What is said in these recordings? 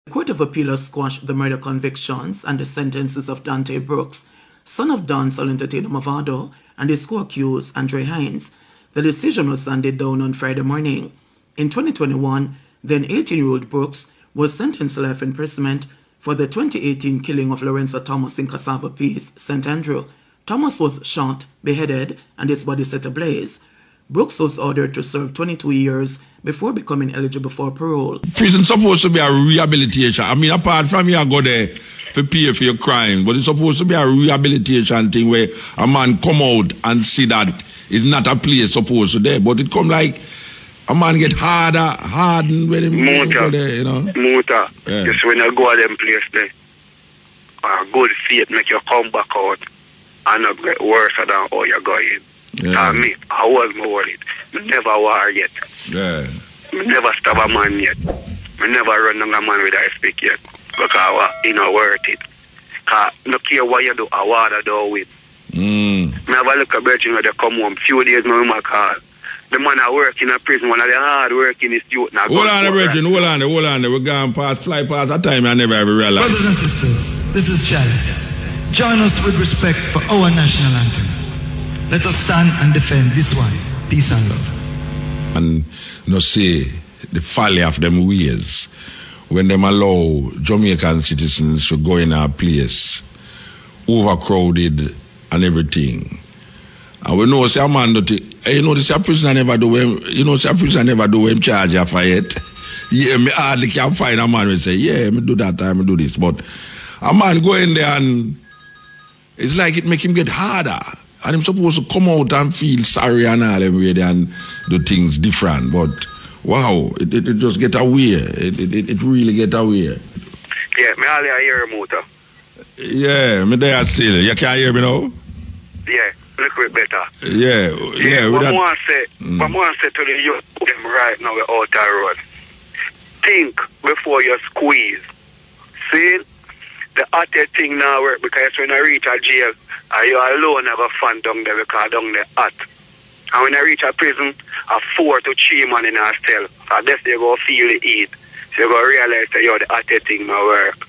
The Court of Appeal has squashed the murder convictions and the sentences of Dante Brooks, son of dancehall entertainer Movado, and his co-accused Andre Hines. The decision was handed down on Friday morning. In 2021, then 18-year-old Brooks was sentenced to life imprisonment for the 2018 killing of Lorenzo Thomas in Cassava Peace, St. Andrew. Thomas was shot, beheaded, and his body set ablaze. Brooks was ordered to serve 22 years before becoming eligible for parole. Prison supposed to be a rehabilitation. I mean, apart from you go there to pay for your crimes, but it's supposed to be a rehabilitation thing where a man come out and see that it's not a place supposed to there, but it come like a man get hardened when he go there, you know. Motor. Yeah. Just when you go to them place there, good faith make you come back out and not get worse than how you go in. Yeah. Me, I was worried. Never war yet. Yeah. Never stab a man yet. Never run down a man with I speak yet. Because you know worth it. Cause no care what you do, I water do with. Me have a look at Virgin when they come home. Few days my call. The man I work in a prison, one of the hard working is youth. Hold on, Virgin, hold on. We're going fly past that time I never ever realized. Brothers and sisters, this is Chalice. Join us with respect for our national anthem. Let us stand and defend this one. Peace and love. And say the folly of them ways when them allow Jamaican citizens to go in our place, overcrowded and everything. And we know say a man this a prisoner never do him, say a prisoner never do him charge a fight. Yeah, me hardly can find a man who say, yeah, me do that time, me do this. But a man go in there and it's like it make him get harder. And I'm supposed to come out and feel sorry and all them way and do things different. But wow, it just get away. It really get away. Yeah, me all hear you, Motor. Yeah, me there still. You can't hear me now? Yeah, look bit better. Yeah. What I want to say to the youth them right now with outer road. Think before you squeeze. See? The hottest thing now work because when I reach a jail, you alone have a fan down there because down there hot. And when I reach a prison, a 4 to 3 man in a cell. So that's you go feel the heat. So you go realize that the hottest thing now work.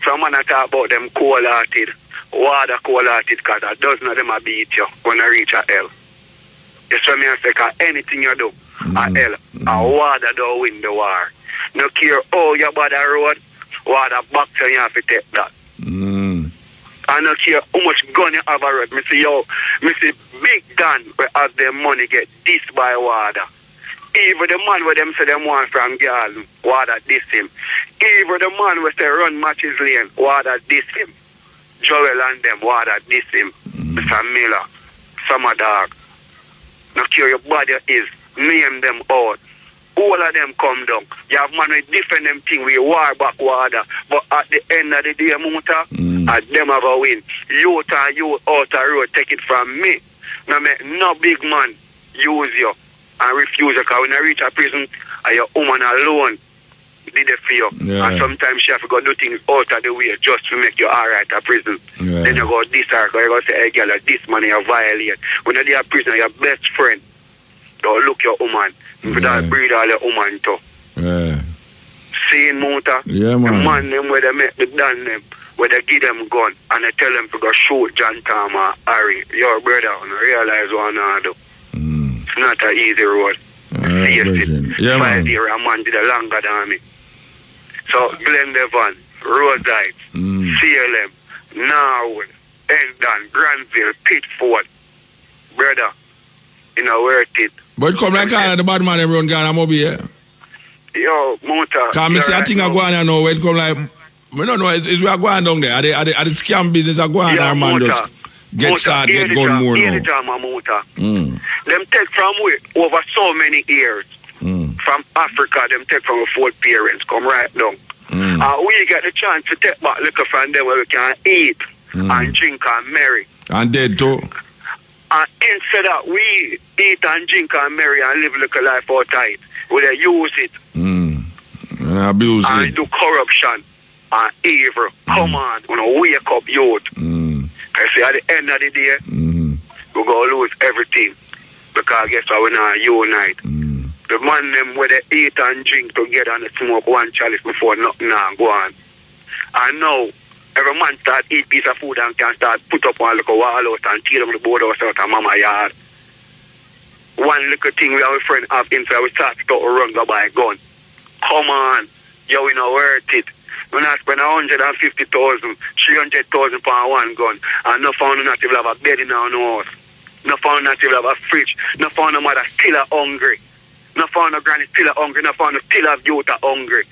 Some man talk about them cold-hearted, water cold-hearted because a dozen of them a beat you when I reach a hell. That's what I say, because anything you do, a hell, a water don't win the war. No care how you bad the road, water back to you have to take that. I don't care how much gun you have a road. Me see big gun where have their money get dissed by water. Even the man where them say them want from garden, water diss him. Even the man where say run matches lane, water diss him. Joel and them, water diss him. Mr. Miller, Summer Dog. No care your body is, name them out. All of them come down. You have man with different them thing with war back water. But at the end of the day, Muta, at them have a win. Youth and youth out the road, take it from me. Now make no big man use you and refuse you. Because when I reach a prison, your woman alone did it for you. Yeah. And sometimes she have to go do things out of the way just to make you alright at prison. Yeah. Then you go this or you go say, hey girl, this man you violate. When you're at prison, your best friend, don't look your woman. You don't breed all your woman too. Yeah. Seeing Motor, yeah, man. the man them where they make the done them, where they give them gun and they tell them to go shoot John Tom or Harry, your brother, and realize what I do. It's not an easy road. Yeah, 5 years a man did a longer than me. So Glen Devon, Rosite, CLM, Norwood, Endon, Granville, Pitford, brother, you know worth it. But come like the bad man everyone gone I'm over here. Yo, Motor. Can me say I think I go on and know when come like we don't know it's we are going down there. Are the scam business are going on man just get started, get gun more now. Them take from we over so many years. From Africa, them take from our four parents, come right down. We get the chance to take back liquor from them where we can eat and drink and marry. And dead too. And instead of we eat and drink and marry and live like a life outside, we use it. And abuse it. And do corruption and evil. Come on, wake up youth. Because at the end of the day, we're going to lose everything. Because guess what, we're not unite. The man them where they eat and drink together and smoke one chalice before nothing now go on. And now, every man start eat piece of food and can start put up one little wall out and tear them the board house out of mama yard. One little thing we have a friend have inside, we start to run go buy a gun. Come on, yo, we not worth it. When I spend 150,000, 300,000 for one gun, and no found not to have a bed in our house. No found not to have a fridge. No found no mother still hungry. No found no granny still hungry. No found no still have youth hungry.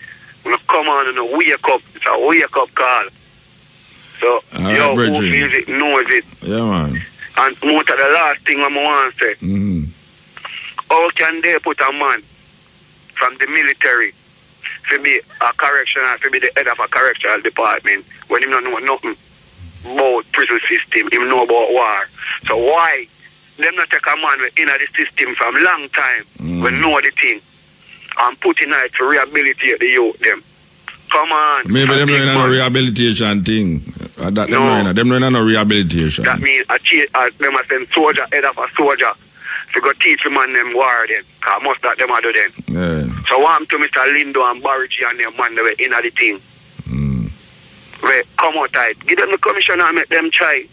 When you come on and wake up, it's a wake up call. So, yo, who feels it, knows it. Yeah, man. And most of the last thing I want to say, how can they put a man from the military to be a correctional, to be the head of a correctional department when he don't know nothing about prison system, he know about war? So why them not take a man in the system from long time when know the thing and put in it to rehabilitate the youth them? Come on. Maybe them not in a rehabilitation thing. Them not in a rehabilitation. That means them a send soldier, head of a soldier, to go teach the man them war then. Because most of them are do then. Yeah. So I want to Mr. Lindo and Barry and them man they were in the thing. Where come out tight. Give them the commission and make them try.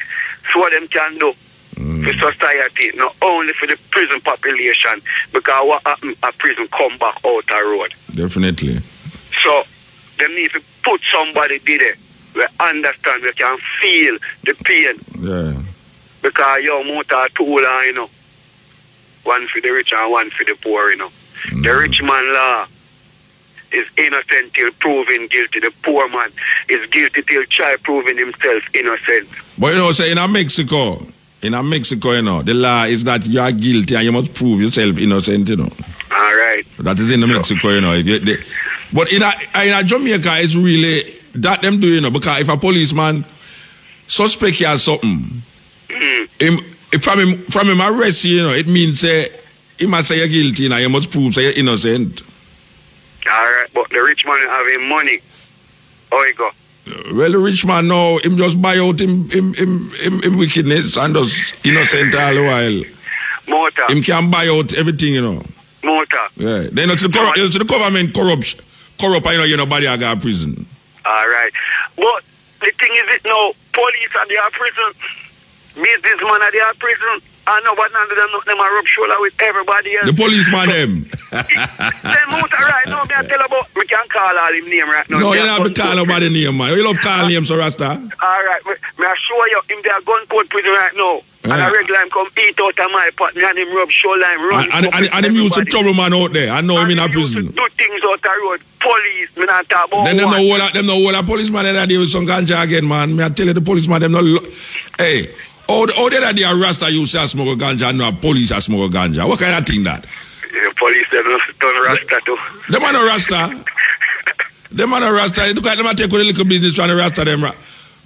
So what them can do for society, not only for the prison population, because what happen a prison come back out the road. Definitely. So they need to put somebody there we understand, we can feel the pain. Yeah. Because your motor tool, you know. One for the rich and one for the poor, you know. The rich man law is innocent till proven guilty. The poor man is guilty till try proving himself innocent. But you know, say in Mexico, you know, the law is that you are guilty and you must prove yourself innocent, you know. All right. That is in Mexico, you know. But in Jamaica, it's really that them do, you know, because if a policeman suspect you as something, from him arrest you, you know, it means he must say you're guilty and you must prove say you're innocent. Alright, but the rich man having money. How you go? Well, the rich man now, him just buy out him wickedness and just innocent all the while. Motor. Him can buy out everything, you know. Motor. Yeah. Then it's the government corrupt, you know, body I got prison. Alright. But the thing is it now, police are there prison. Businessmen are there prison. I know but none of them are rub shoulder with everybody else. The policeman them. Them motor right now, me I tell about we can call all him name right now. No, you don't have to call nobody name, man. You love call names, so Rasta. Alright, me I show you him there gun court prison right now. Yeah. And a regular him come eat out of my pot, me and him rub shoulder him run. And him used to trouble man out there. I know him in a prison. Do things out the road. Police, me not talk about then them no whole policeman that deal with some ganja again, man. Me I tell you the policeman them no hey. How did they Rasta you say smoke ganja and no police a smoke ganja? What kind of thing that? Yeah, police them don't Rasta too. Them are no Rasta. Them are no Rasta. Look at them take with a little business trying to Rasta them.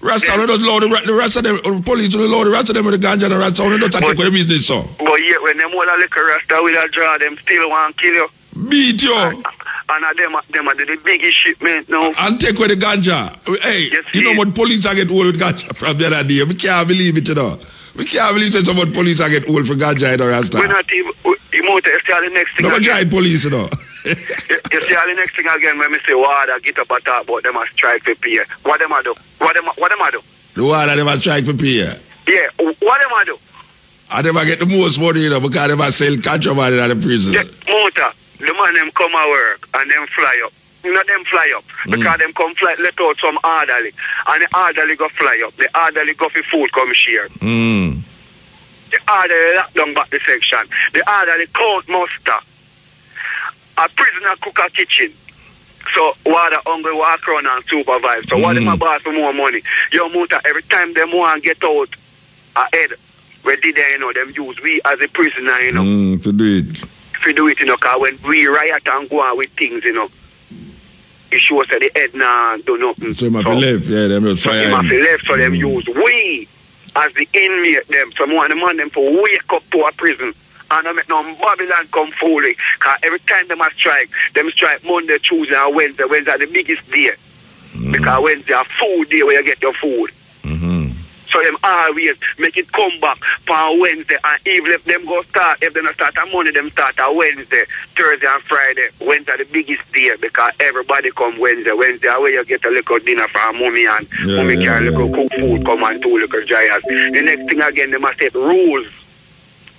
Rasta only does load the Rasta them police only load the Rasta them with the ganja and the Rasta only does take with the business so. But yeah, when them all a little Rasta will a draw them still want kill you. Beat you. And them are the biggest shipment now. And take with the ganja. Hey, you know what police are get old with ganja from the other day. We can't believe it, you know. We can't believe that some police are get old for ganja, you know, Rasta. We're not even, you see all the next thing. No, giant police, you know. You see all the next thing again when we say, water, get up and talk about them and strike for pay. What them I do? What them I do? The water, them a strike for pay. Yeah, what them I do? I never get the most money, you know, because they never sell contraband in the prison. Yeah, motor. The man them come at work and them fly up. Not them fly up. Because them come fly, let out some orderly. And the orderly go fly up. The orderly go for food come share. The orderly lock down back the section. The orderly count muster. A prisoner cook a kitchen. So water hungry walk around and supervise. So what them a boss for more money? Your motor every time them want get out ahead. Where did they, you know, them use we as a prisoner, you know. To do it. To do it, you know, because when we riot and go on with things, you know, it shows that the head now do nothing. So they left, yeah, them just fire. So they left, so them use we as the inmate them. So more than them for wake up to a prison and don't make no Babylon come fully. Because every time them strike Monday, Tuesday and Wednesday. Wednesday are the biggest day. Because Wednesday are food day where you get your food. So them always make it come back on Wednesday, and even if them go start, if they not start on Monday, them start on Wednesday, Thursday and Friday. Wednesday the biggest day because everybody come Wednesday. Wednesday where you get a little dinner from mommy and mommy can little cook food, come and two little giants. The next thing again, they must set rules.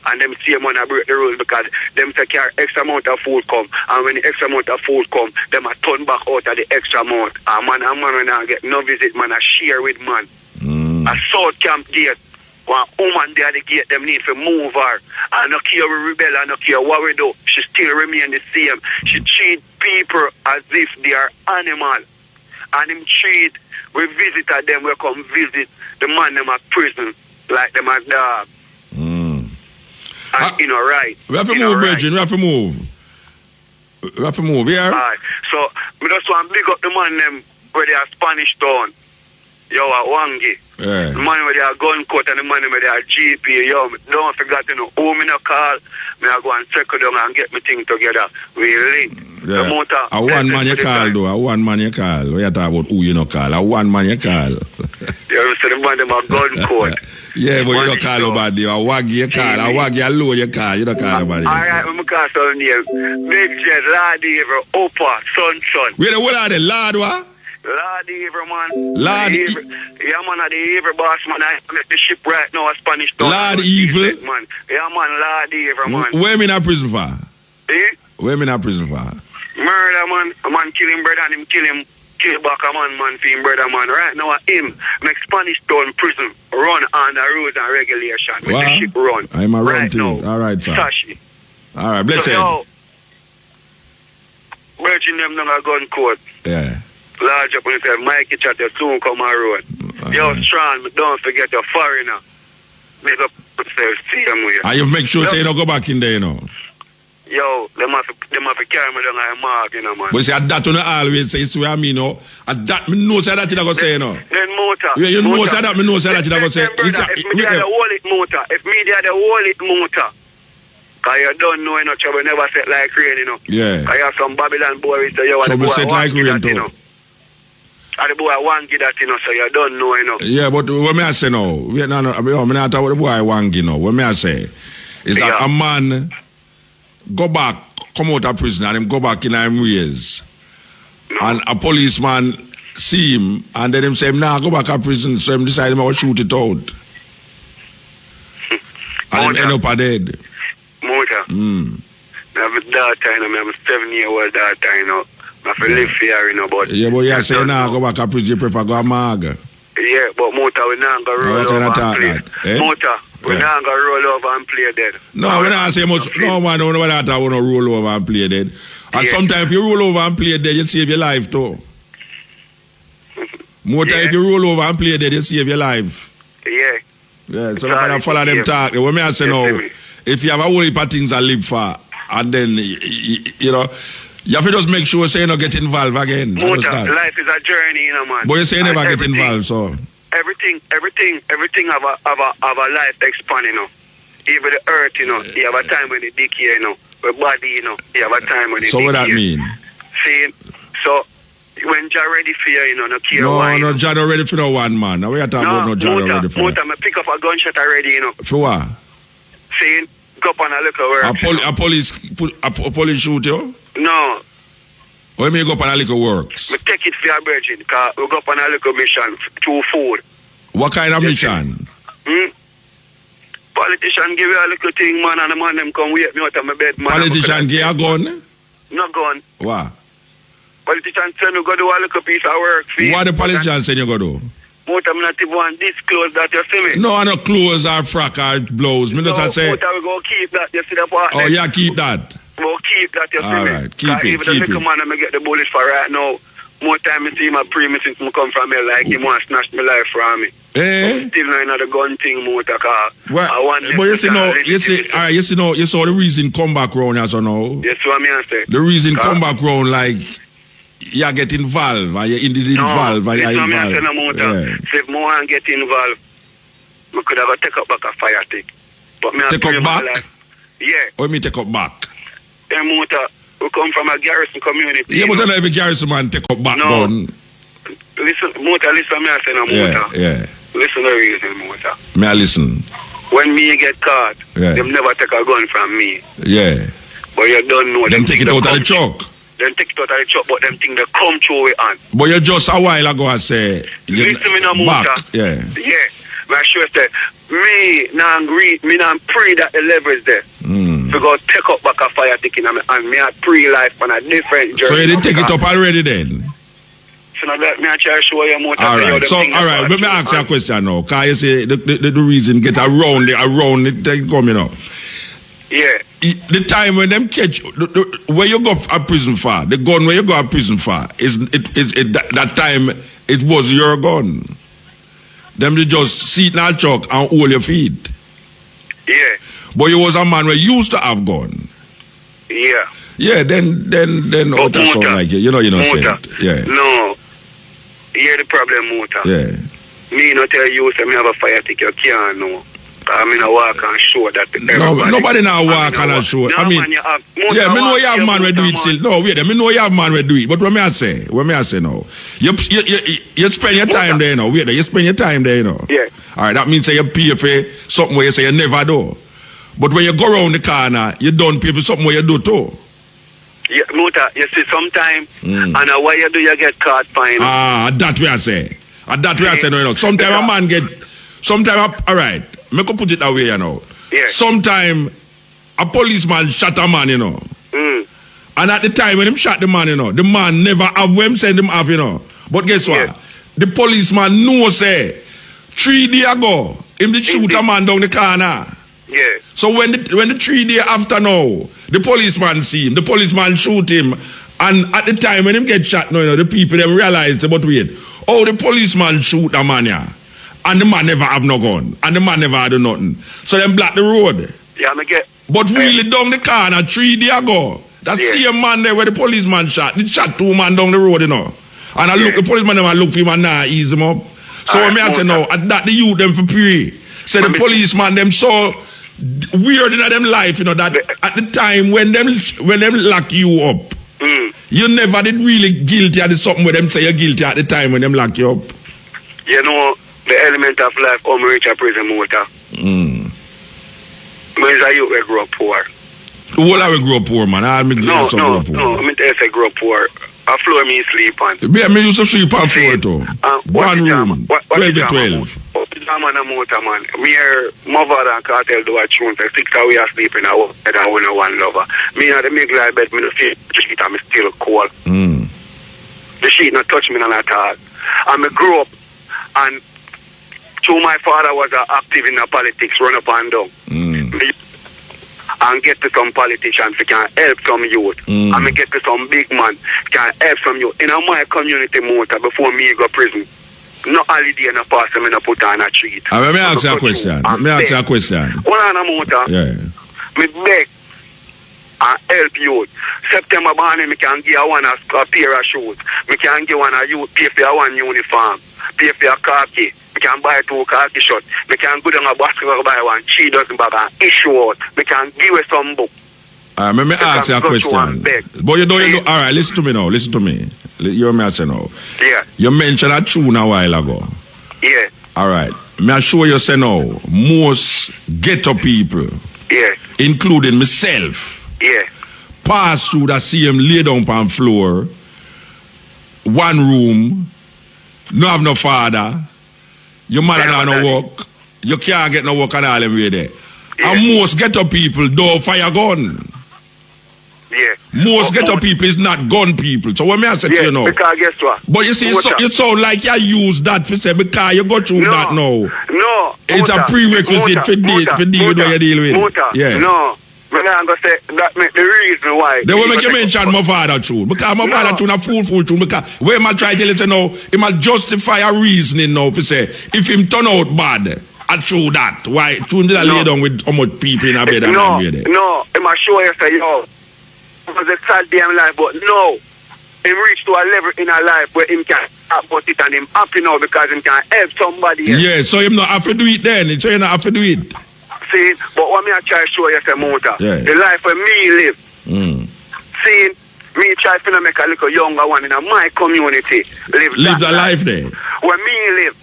And them see them wanna break the rules because them take care X amount of food come, and when the X amount of food come, them a turn back out of the extra amount. And man when I get no visit, man, I share with man. A South Camp gate, one woman there at the gate, them need to move her. And no care we rebel, and no care what we do, she still remain the same. She treat people as if they are animal. And him treat, we visitor them, we come visit the man them at prison, like them as dog. And right. We have to move, Virgin, we have to move. We have to move, yeah? Alright. So, we just want to big up the man them where they are Spanish town. Yo, a Wangi. Yeah. The man where they are gun cut and the man where they are GP. Yo, don't forget, who me no call. Me I go and circle down and get me thing together. We link. Yeah. The motor. A one man you call, though. A one man you call. We are talking about who you no call. A one man you call. Yeah, so the man them a gun cut. Yeah, but you don't call nobody. A waggy you call. A waggy a low you call. You don't call nobody. Alright, we call some name. Big Jet, Lord Ever, Upper, Son. Where the are the Lord what? Lord Ever, man. Lord Ever. Yeah, man, the Ever boss, man. I make the ship right now, a Spanish town. Lord Evil? Man. Yeah, man, Lord Ever, man. Where me in a prison for? Eh? Where me in a prison for? Murder, man. A man kill him brother and him kill back a man for him brother, man. Right now, him make Spanish town prison run on the rules and regulation. With the ship run. I'm a right run now. All right, sir. Sashi. All right, bless so, Virgin them down a gun court. Yeah. Large up and say, Mikey chat, you soon come on road. Yo, strong, but don't forget your foreigner. Make up yourself, see them with you. And you make sure you don't go back in there, you know. Yo, them have to carry me down a mark, you know, man. But see, that you always say, it's what I mean, you know. And that, me know say that you go say, you know. Then motor. Yeah, you know say that, me know say that you go say. If me there the wallet motor, if me there the wallet motor, because you don't know, you know, trouble never set like rain, you know. Yeah. Because you have some Babylon boys, so you want to go set like rain, you know. And the boy want get that, you know, so you don't know, you know. Yeah, but what me I say now, we not talk about the boy I want, you know. What me I say is that a man go back, come out of prison, and him go back in him ways. No. And a policeman see him, and then him say, nah, go back to prison, so him decide him to shoot it out. And him end up dead. Motor. I have a daughter, you know, I have a 7-year-old daughter, you know. I have to live here, you know, but... Yeah, but you say, nah, go back to prison, you prefer go to Mag. Yeah, but Motor, we not going to roll over and play. Eh? Motor, we not going to roll over and play dead. No, we not say much. No, man, we not want to roll over and play dead. And sometimes if you roll over and play dead, you save your life, too. Motor, if you roll over and play dead, you save your life. Yeah. Yeah, so I'm going to follow them talk. What me I say now, if you have a whole heap of things to live for, and then, you know, you have to just make sure you don't get involved again. Motor, life is a journey, you know, man. But you say you never get involved, so. Everything have a life expand, you know. Even the earth, you know, you have a time when it decay, you know. The body, you know, you have a time when it decay. So what that mean? See, so when Jah ready for you, you know, no care why. No, Jah not ready for no one, man. Now we are talking about no Jah ready for Motor, I pick up a gunshot already, you know. For what? See, go up on a little work. A police shoot you? No. When me go up on a little works? We take it for your virgin, because we go up on a little mission to food. What kind of mission? Politician give you a little thing, man, and the man them come wake me out of my bed, man. Politician give you a gun? No gun. What? Politician say you go do a little piece of work. What the politician say you go do? Motor, I'm not even want disclose that, you see me? No, I don't clothes or frock or blouse. Me just say... Motor, we go keep that, you see the part. Oh, yeah, keep that. We'll keep that, you see me? All right, keep it, even the little man I get the bullet for right now, more time I see my premise since I come from here, like he want to snatch my life from me. Eh? Still not another gun thing, Motor, car. Well, I want but you see now, you saw the reason come back round as you know. Yes, what I say. The reason come back round like you get involved, and you involved, and you involved. No, Motor. So if I get involved, I could have a take up back a fire stick. But me take up back? Yeah. What me take up back? Then Motor, we come from a garrison community. Yeah, but then every garrison man take up back gun. Listen, Motor, listen me I say no, Motor. Yeah. Listen to the reason, Motor. May I listen? When me get caught, Yeah. them never take a gun from me. Yeah. But you don't know. Them take it out of the truck. Them take it out of the truck, but them think they come through it on. But you just a while ago I say Listen me now, back. Motor. Yeah. Yeah. I sure said, me now pray that the level is there. To go take up back a fire ticket and me a pre-life on a different journey. So you didn't take it up already then? So now let me try to show you more. Alright, so alright, let me ask you a question now. Can you say the reason get around it they coming up? Yeah. The time when them catch where you go a prison for, the gun where you go a prison for, that time it was your gun. Them they just sit in a truck and hold your feet. Yeah. But you was a man where used to have gun. Yeah. Yeah, then what that sound like you know innocent. Yeah. No. Hear the problem, Motor. Yeah. Me not tell you say me have a fire ticket, you can't know. I mean, I walk and show that to everybody. Nobody now walk and show. No, I mean, man, yeah, me know you have man will do it still. No, wait, me know you have man will do it. But what me I say now, you spend your time there, you know. Wait, you spend your time there, you know. Yeah. All right, that means say you pay for something where you say you never do. But when you go around the corner, you don't pay for something where you do too. Yeah, Motor, you see, sometime, and why you do you get caught fine? That way I say. That way I say, no, you know. Sometimes a man get, all right, me could put it that way, you know. Yeah. Sometimes a policeman shot a man, you know. And at the time when him shot the man, you know, the man never have when send him off, you know. But guess what? Yeah. The policeman know say 3 days ago, him did shoot a man down the corner. Yeah. So when the 3 days after now, the policeman see him, the policeman shoot him, and at the time when him get shot, no, you know, the people them realize, but wait, the policeman shoot a man here, and the man never have no gun, and the man never do nothing. So them block the road. Yeah, I get. But really down the corner 3 days ago, that same man there where the policeman shot, he shot 2 men down the road, you know. And I look, the policeman never look for him and now ease him up. So when I say no, at that the youth them for pray. Say the policeman them so weird in them life, you know, that at the time when them lock you up, you never did really guilty at something where them say you're guilty at the time when them lock you up. You know, the element of life come reach a prison, Motor. Where's a youth we grew up poor? Who are we grow up poor, man? I mean, no, I mean to say grow up poor. A floor me sleep on. Yeah, me used to sleep on floor too. One room, 12 to 12. Man a Motor, man. Me here, Movado and Cartel do a tune. 6 hours we are sleeping. I want one lover. Me at the middle of bed, me no feel the sheet and me still cold. The sheet not touch me none at all. And me grew up, and through my father was active in the politics, run up and down. And get to some politicians who can help some youth. And me get to some big man can help some youth. In my community, Motor, before me go prison, no holiday, no pass, me no put on a treat. Let me ask you a question. Hold on a Motor. Yeah. Me beg and help youth. September morning, me can give one a pair of shoes. Me can give one a youth, pay for one uniform, pay for a khaki. We can buy 2 khaki shirts. We can go down a basketball buy 1 3 dozen bag and issue out. We can give you some book. Let me ask you a question. But you don't all right, listen to me now. You hear me I say now. Yeah. You mentioned a tune a while ago. Yeah. All right. May I show you say now, most ghetto people, including myself, pass through that same lay down on the floor, 1 room, no have no father. Your mother don't no work. You can't get no work and all them way there. And most ghetto people don't fire gun. Yeah. Most ghetto people is not gun people. So what me I say to you now? Because guess what? But you see, it sound like you use that for say because you go through that now. No. It's a prerequisite for deal with what you deal with. Yeah. No. But I'm going to say that make the reason why. They will make you mention Movado tune. Because Movado tune a fool tune. Because where I try to tell you now, he must justify a reasoning now to say, if him turn out bad, I true that. Why? Tune did I lay down with how much people in a bed and there? No, he must show you say, yo, it was a sad damn life, but no. He reached to a level in a life where him can about it and him happy now because him can help somebody else. Yeah, so him not have to do it then. So you not have to do it. See, but what me I try to show you say, Motor, the life where me live. See, me try to make a little younger one in my community live the life there. Where me live.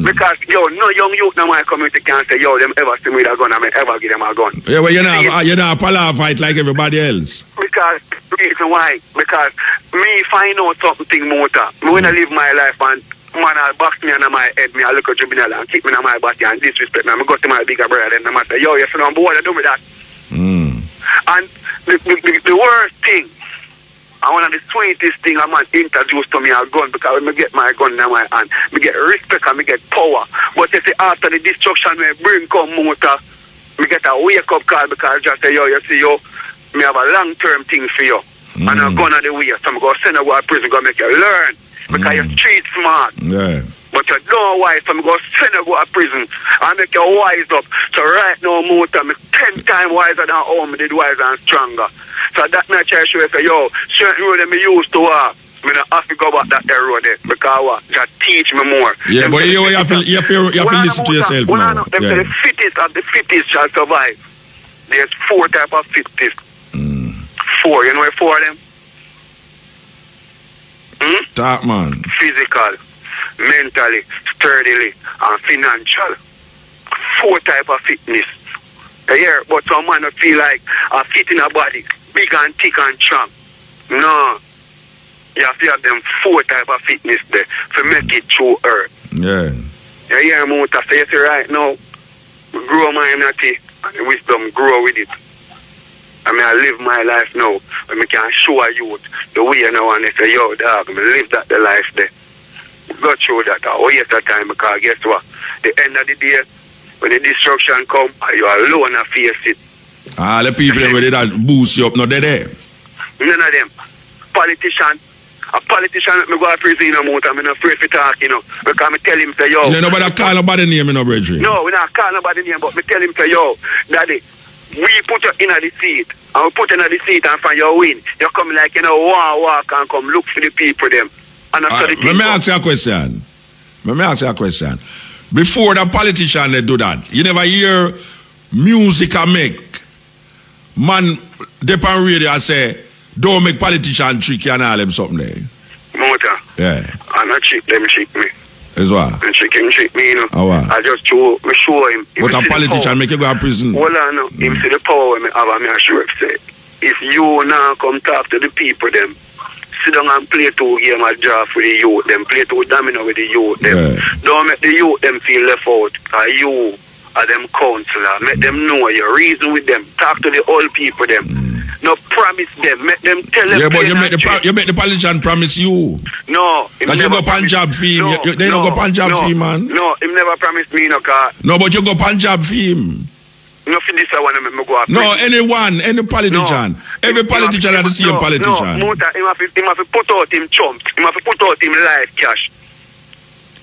Because, yo, no young youth in my community can say, yo, them ever see me with a gun and me ever give them a gun. Yeah, well, you're not a palaver fight like everybody else. Because, the reason why, because me find out something motor. Me when I live my life and man will box me under my head, me I look at juvenile and kick me in my body and disrespect me. I go to my bigger brother and I say, yo, you feel on board, do me that. And the worst thing, and one of the sweetest thing a man introduced to me a gun, because when I get my gun in my hand, I get respect and I get power. But you see, after the destruction when bring come motor, I get a wake up call because I just say, yo, you see, yo, me have a long term thing for you. And a gun on the way, so I'm going to send you to prison, going to make you learn. Because you're street smart. Yeah. But you don't wise, so I'm going to send you to prison and make you wise up. So right now, motor, I'm 10 times wiser than how I did, wiser and stronger. So that not try to show you, say, yo, certain road that I used to walk, I don't have to go back that road there, because what? Just teach me more. Yeah, but you have to listen to yourself now. Them say the fittest of the fittest shall survive. There's 4 types of fittest. 4, you know 4 of them? Talk, man. Physical, mentally, sturdily, and financial. 4 types of fitness. Yeah, but some man don't feel like a fit in a body, big and thick and strong. No. You have to have them 4 types of fitness there to make it through earth. Yeah. You hear me, so you see right now, grow my immunity and wisdom, grow with it. I mean, I live my life now. I can show a youth the way you know, and they say, yo, dog, I live that the life there. Go through that, waste of time, because guess what? The end of the day, when the destruction come, you alone and face it. The people that boost you up, not there. None of them. A politician, me go to prison no more, I'm not afraid to talk, you know. Because I tell him, say, yo. You nobody call nobody name, no, brethren. No, we not call nobody name, but me tell him, say, yo, daddy, we put you in the seat, and we put you in the seat, and from your win, you come like, you know, walk and come look for the people, them. And after let me ask you a question. Before the politician they do that, you never hear music I make. Man, they on radio and say, don't make politician trick you and all them something there. Motor. Yeah. And I trick them, trick me. Is what? And trick me, you know. Oh, what? I just show him. But a politician make you go to prison. Hold on, no. Him see the power me have, me assure say, if you now come talk to the people, them, sit down and play 2 games of draft with the youth, them, play 2 domino with the youth, them. Yeah. Don't make the youth them feel left out. You are them counselor. Make them know you reason with them. Talk to the old people, them. No promise them. Make them tell them. Yeah, but you make the politician promise you. No. That you go Punjab fee him. They don't go Punjab fee, man. No, him never promised me no car. No, but you go Punjab fee him. No, for this I want to make me go up. No, anyone, any politician. No. Every politician has the same politician. No, him have to put out him chumps. Him have to put out him live cash.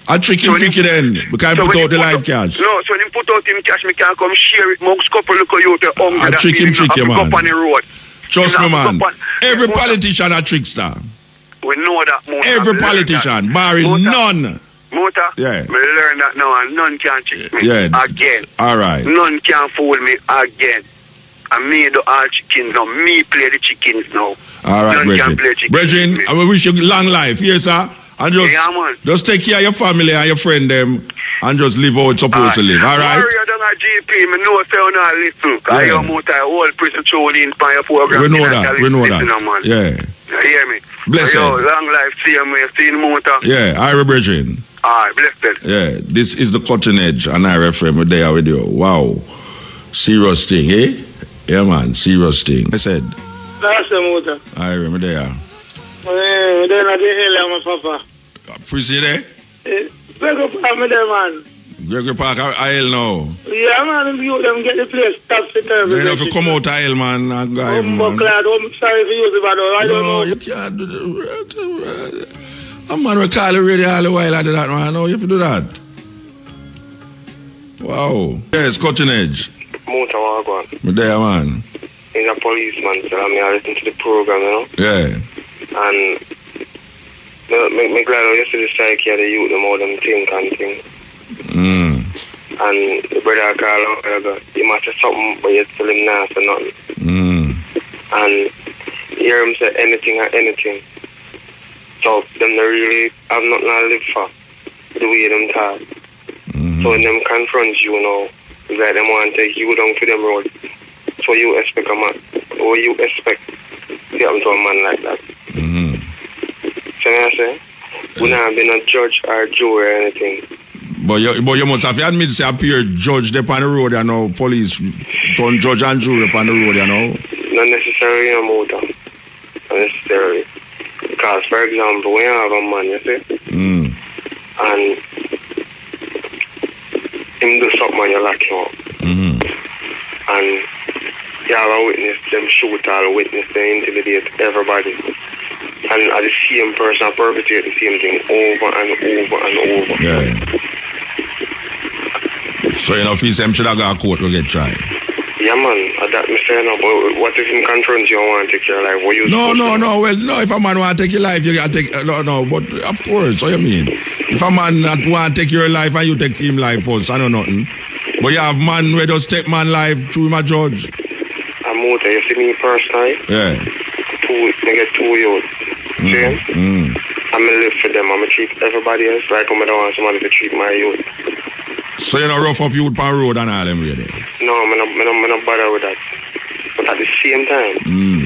I trick him then, because I put out the live cash. No, so when him put out him cash, me can come share it amongst couple look you to hungry. I trick you, man. Go on the road. Trust me, man. Every politician a trickster. We know that, Motor. Every politician, barring none. Motor? Yeah. Me learn that now, and none can trick me again. All right. None can fool me again. And me do all chickens now. Me play the chickens now. All right, none can play chickens. Brethren, I will wish you long life. Here, sir. And just take care of your family and your friend them and just live how it's supposed to live. All right? Warrior down at GP, me know say you not listen. Because you're more time whole prison tune in for your program. We know that. Yeah. You hear me? Blessed. Yo, long life, see you, see you, Motor. Yeah, Ira Brethren. All right, blessed. Yeah, this is the Cutting Edge and Ira FM. We're there with you. Wow. Serious thing, eh? Yeah, man, serious thing. I said. That's the Motor. Ira, we're there. Then I did hell, my papa. Prison there? Gregory Park, me there, man. Gregory Park, Isle now. Yeah, man, you them get the place taxi terrible. They have to come out Isle, man, and go man. I'm sorry for you, but I don't know. You can't do that. A man will call you radio all the while and do that, man. No, you have to do that. Wow. Yes, Cutting Edge. Motor, what go on? Me there, man. He's a policeman, so I'm listening to the program, you know? Yeah. And me glad I used to strike here the youth, the more them think and thing. And the brother call out, you must have something, but you tell him not for nothing. And hear him say anything or anything. So them they really have nothing to live for, the way them talk. So when them confront you now, it's like them want to take you down to them road. So you expect a man, or you expect to happen to a man like that. So I say, we not been a judge or jury or anything. But you must have admit to appear judge there on the road, you know, police turn judge and jury on the road, you know. Not necessarily a motor. Not necessarily. Because, for example, when you have a man, you see, and him do something and you lock him up. And you have a witness, them shoot all witness, they intimidate everybody. And the same person perpetrate the same thing over and over and over. Yeah. So you know, if he's should have got a court to get tried. Yeah, man. That me say no. But what if in confront you want to take your life? What you No. Well, no. If a man want to take your life, you got to take. No. But of course, what you mean? If a man not want to take your life and you take him life first, I know nothing. But you have man where just take man life through my judge. I'm out there. You see me personally? Yeah. I get 2 years. See? I'm going to live for them. I'm going to treat everybody else like I don't want somebody to treat my youth. So you know rough up youth on road and all them really? No, I'm not bother with that. But at the same time,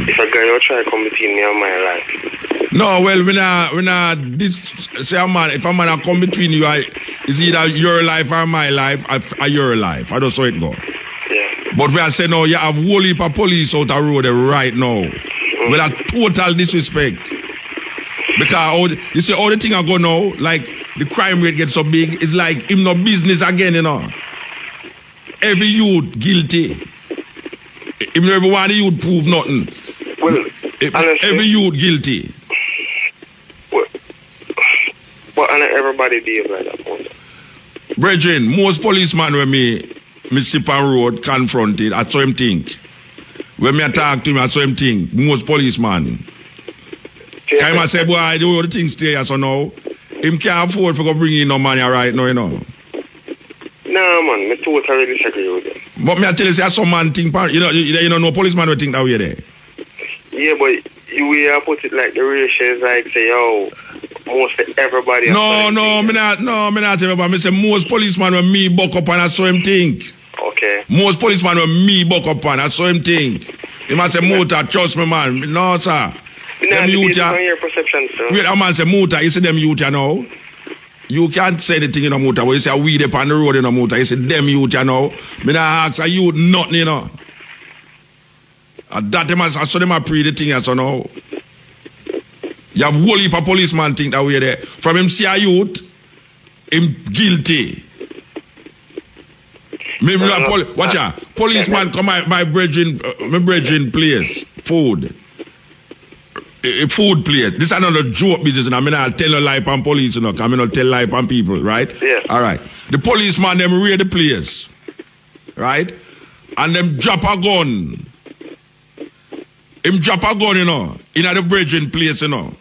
if a guy will try to come between me and my life. No, well, we not this say a man, if a man a come between you, it's either your life or my life or your life. I just saw it go. Yeah. But we are saying no, you have whole heap of police out the road right now. With a total disrespect. Because you see all the thing I go now, like the crime rate gets so big, it's like him no business again, you know. Every youth guilty. Even every one of the youth prove nothing. Well, honestly, every youth guilty. But everybody behave like that. Brethren, most policemen when me sip on road confronted, I saw him think. When me talk to him, I saw him think. Most policemen. Can I say, boy, I do all the things stay here, so now, him can't afford to go bring in no money right now, you know. Nah, man, I totally disagree with you. But me I tell you, say, some man think, you know, no policeman will think that way there. Yeah, but you put it like the ratio is like, say, yo, most everybody. No, me not say, but me say, most policemen when me buck up and I saw him think. Okay. Most policemen when me buck up and I saw him think. He must say, motor, trust me, man. No, sir. Them youth, your perception, sir. Wait, a man say motor, you see them youth, you know. You can't say anything in a motor, but you say weed up on the road in a motor, you see them youth, you know. Me not ask a youth nothing, you know. And that them, I saw them a pre the thing, you know. You have whole heap of policeman think that way there. From him see a youth, him guilty. Watch out, policeman come my brethren place, food. A food plate. This is another joke business, and I mean I'll tell a lie on police, you know, I mean I'll tell lie on people, right? Yeah. Alright. The policeman them raid the place. Right? And them drop a gun. Him drop a gun, you know, in the brethren place, you know.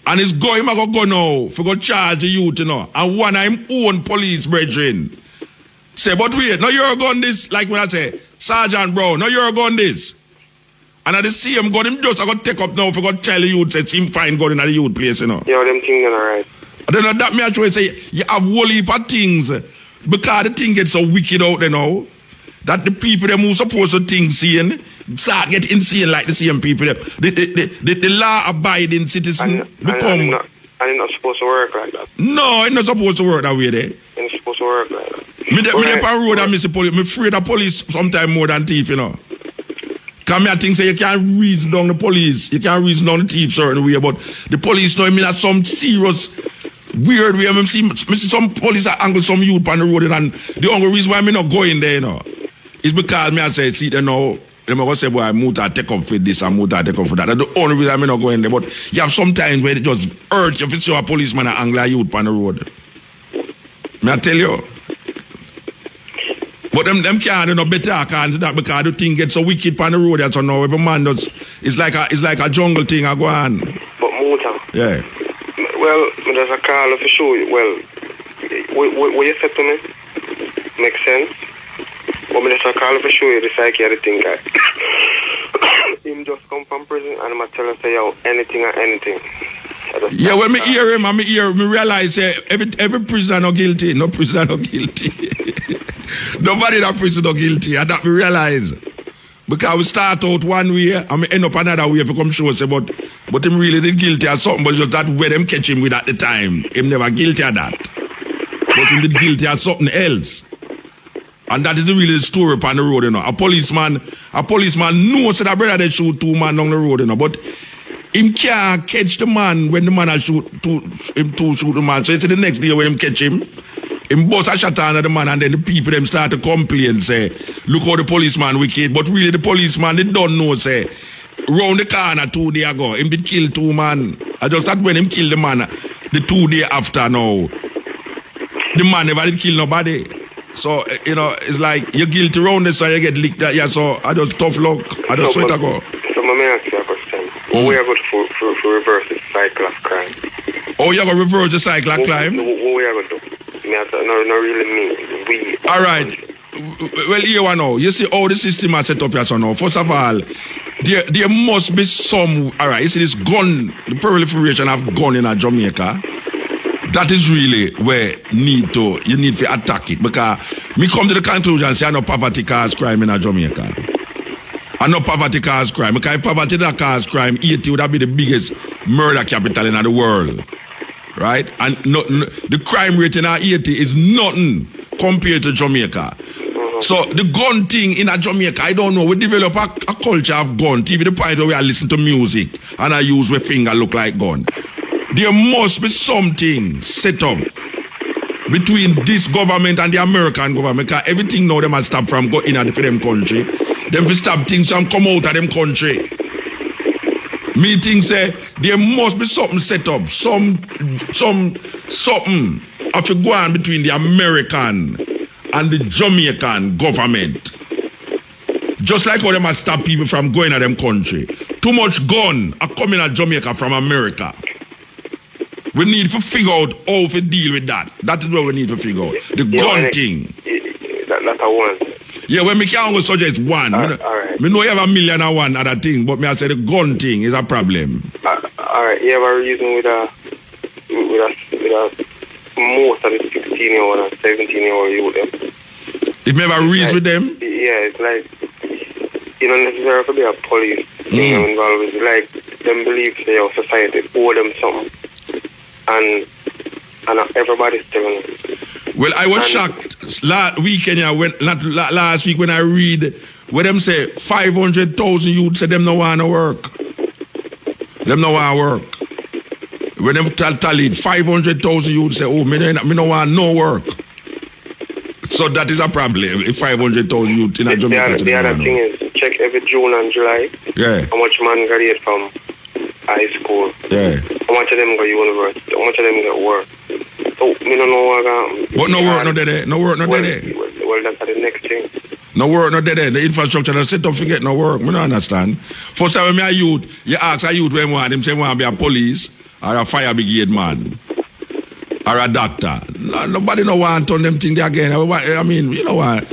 And it's going to go now for go charge the youth, you know. And one of him own police brethren. Say, but wait, now you're gun this, like when I say, Sergeant Brown, now you're gun this. And at the same gun, him just I got take up now for go tell the youth, say, him find gun in the youth place, you know. Yeah, them things are alright. And then that me actually say, you have whole heap of things, because the thing gets so wicked out there now, that the people them who supposed to think seeing, start get insane like the same people. The law-abiding citizen become... And it's not supposed to work like that. No, it's not supposed to work that way there. It's supposed to work like that. Me on road and me see police. Me afraid of police sometimes more than thief, you know. Because me I think say you can't reason down the police. You can't reason down the thief certain way. But the police know me that some serious weird way. Me see some police angle some youth on the road. And the only reason why me not going there, you know, is because me I say, see, you know, them are going to say, boy, I'm take up for this and take up for that. That's the only reason I'm not going there. But you have sometimes where it just hurts if you see a policeman and angle a youth on the road. May I tell you? But them can't do no better can't do that because the thing gets so wicked on the road. That's so now every man does. It's like a jungle thing I go on. But Muta. Yeah. Well, there's a call for sure. Well, what you said to me makes sense. But there's a call for sure. The psychiatric thing guy. Him just come from prison and I'm tell him say yo anything or anything. Yeah, when me hear him, me realize every prisoner no guilty. No prisoner no guilty. Nobody in that prison no guilty. And that me realize. Because we start out one way and we end up another way if you come show us but him really did guilty of something, but just that way them catch him with at the time. Him never guilty of that. But him did guilty of something else. And that is really the story upon the road, you know. A policeman knows that brother they shoot 2 men down the road, you know, but him can't catch the man when the man shoot the man. So it's the next day when him catch him bust a shot on the man, and then the people them start to complain, say, look how the policeman wicked. But really the policeman, they don't know, say, round the corner 2 days ago, him did kill 2 men. I just thought when him kill the man, the 2 days after now, the man never did kill nobody. So, you know, it's like you're guilty around this, so you get licked. Yeah, so I just tough luck. I just swear to go. So, let me ask you a question. What we are going to reverse the cycle of crime? Oh, you're going to reverse the cycle of crime? What we are going to do? No, really mean. We. All right. Well, here we know. You see how the system is set up here, so now. First of all, there must be some. All right, you see this gun, the proliferation of gun in Jamaica. That is really where you need to attack it. Because me come to the conclusion, say, I know poverty cause crime in Jamaica. I know poverty cause crime. Because if poverty that cause crime, Haiti would have been the biggest murder capital in the world. Right? And the crime rate in Haiti is nothing compared to Jamaica. So the gun thing in Jamaica, I don't know. We develop a culture of gun. TV the point where I listen to music and I use my finger look like gun. There must be something set up between this government and the American government, because everything now them has stopped from going in for them country. Them will stop things from come out of them country. Me think say there must be something set up, something of a go on between the American and the Jamaican government. Just like how them has stopped people from going to them country. Too much gun are coming at Jamaica from America. We need to figure out how to deal with that. That is what we need to figure out. The gun thing. That's a one. Yeah, when me can't go suggest one. All right. Me know you have 1,000,001 other thing, but me I say the gun thing is a problem. All right. You have a reason with a most of the 16-year-old and 17-year-old youth. If me have a reason with them? Yeah, it's like you don't necessarily have to be a police thing involved. It's like them believe their society owe them something. And everybody's telling it. Well, I was shocked last weekend, last week when I read where them say 500,000 youths say them no want to work. Them no want to work. When them tell it, 500,000 youths say, oh, me no want no work. So that is a problem. If 500,000 youths in a Jamaica. The other thing is, check every June and July. Yeah. How much man graduate from high school. Yeah. How much of them go university? How much of them get work? So, me don't know what but no work, no there. No work, no there. Well, that's the next thing. No work, no there. The infrastructure is set up to get no work. I don't understand. First time when me a youth, you ask a youth when want him say want to be a police or a fire brigade man or a doctor. Nobody no want to turn them thing there again. I mean, you know what?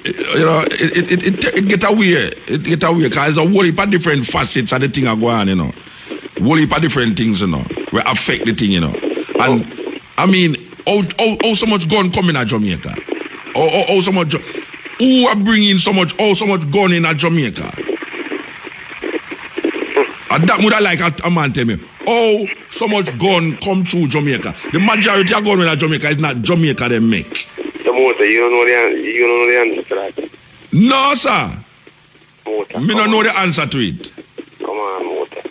It get away. It get away because there's a whole heap of different facets of the thing are going on, you know. Whole heap of different things, you know, will affect the thing, you know. And I mean, how so much gun coming at Jamaica? How so much? Who are bringing so much gun in at Jamaica? And that would I like a man tell me. Oh, so much gun come through Jamaica. The majority of gun in Jamaica is not Jamaica they make. The motor, you don't know the answer to that. No, sir. Motor. Me don't know the answer to it. Come on, motor.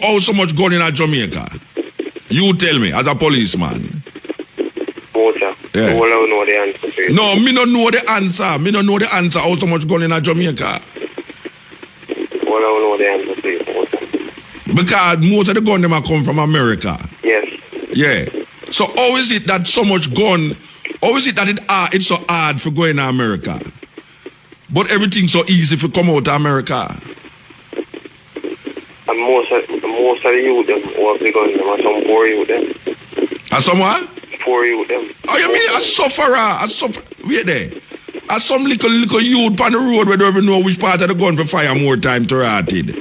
How so much gun in Jamaica? You tell me, as a policeman. Motor. Yeah. You will know the answer to it. No, me don't know the answer. Me don't know the answer how so much gun in Jamaica. You will know the answer to it, motor. Because most of the gun them are come from America. Yes. Yeah. So how is it that so much gun, how is it that it's so hard for going to America? But everything's so easy for come out to America? And most of the youth them who have the gun them are some poor youth them. Are some what? Poor youth them. Oh, you mean a sufferer? Wait there. Are some little youth on the road where they don't even know which part of the gun for fire more time to rot it?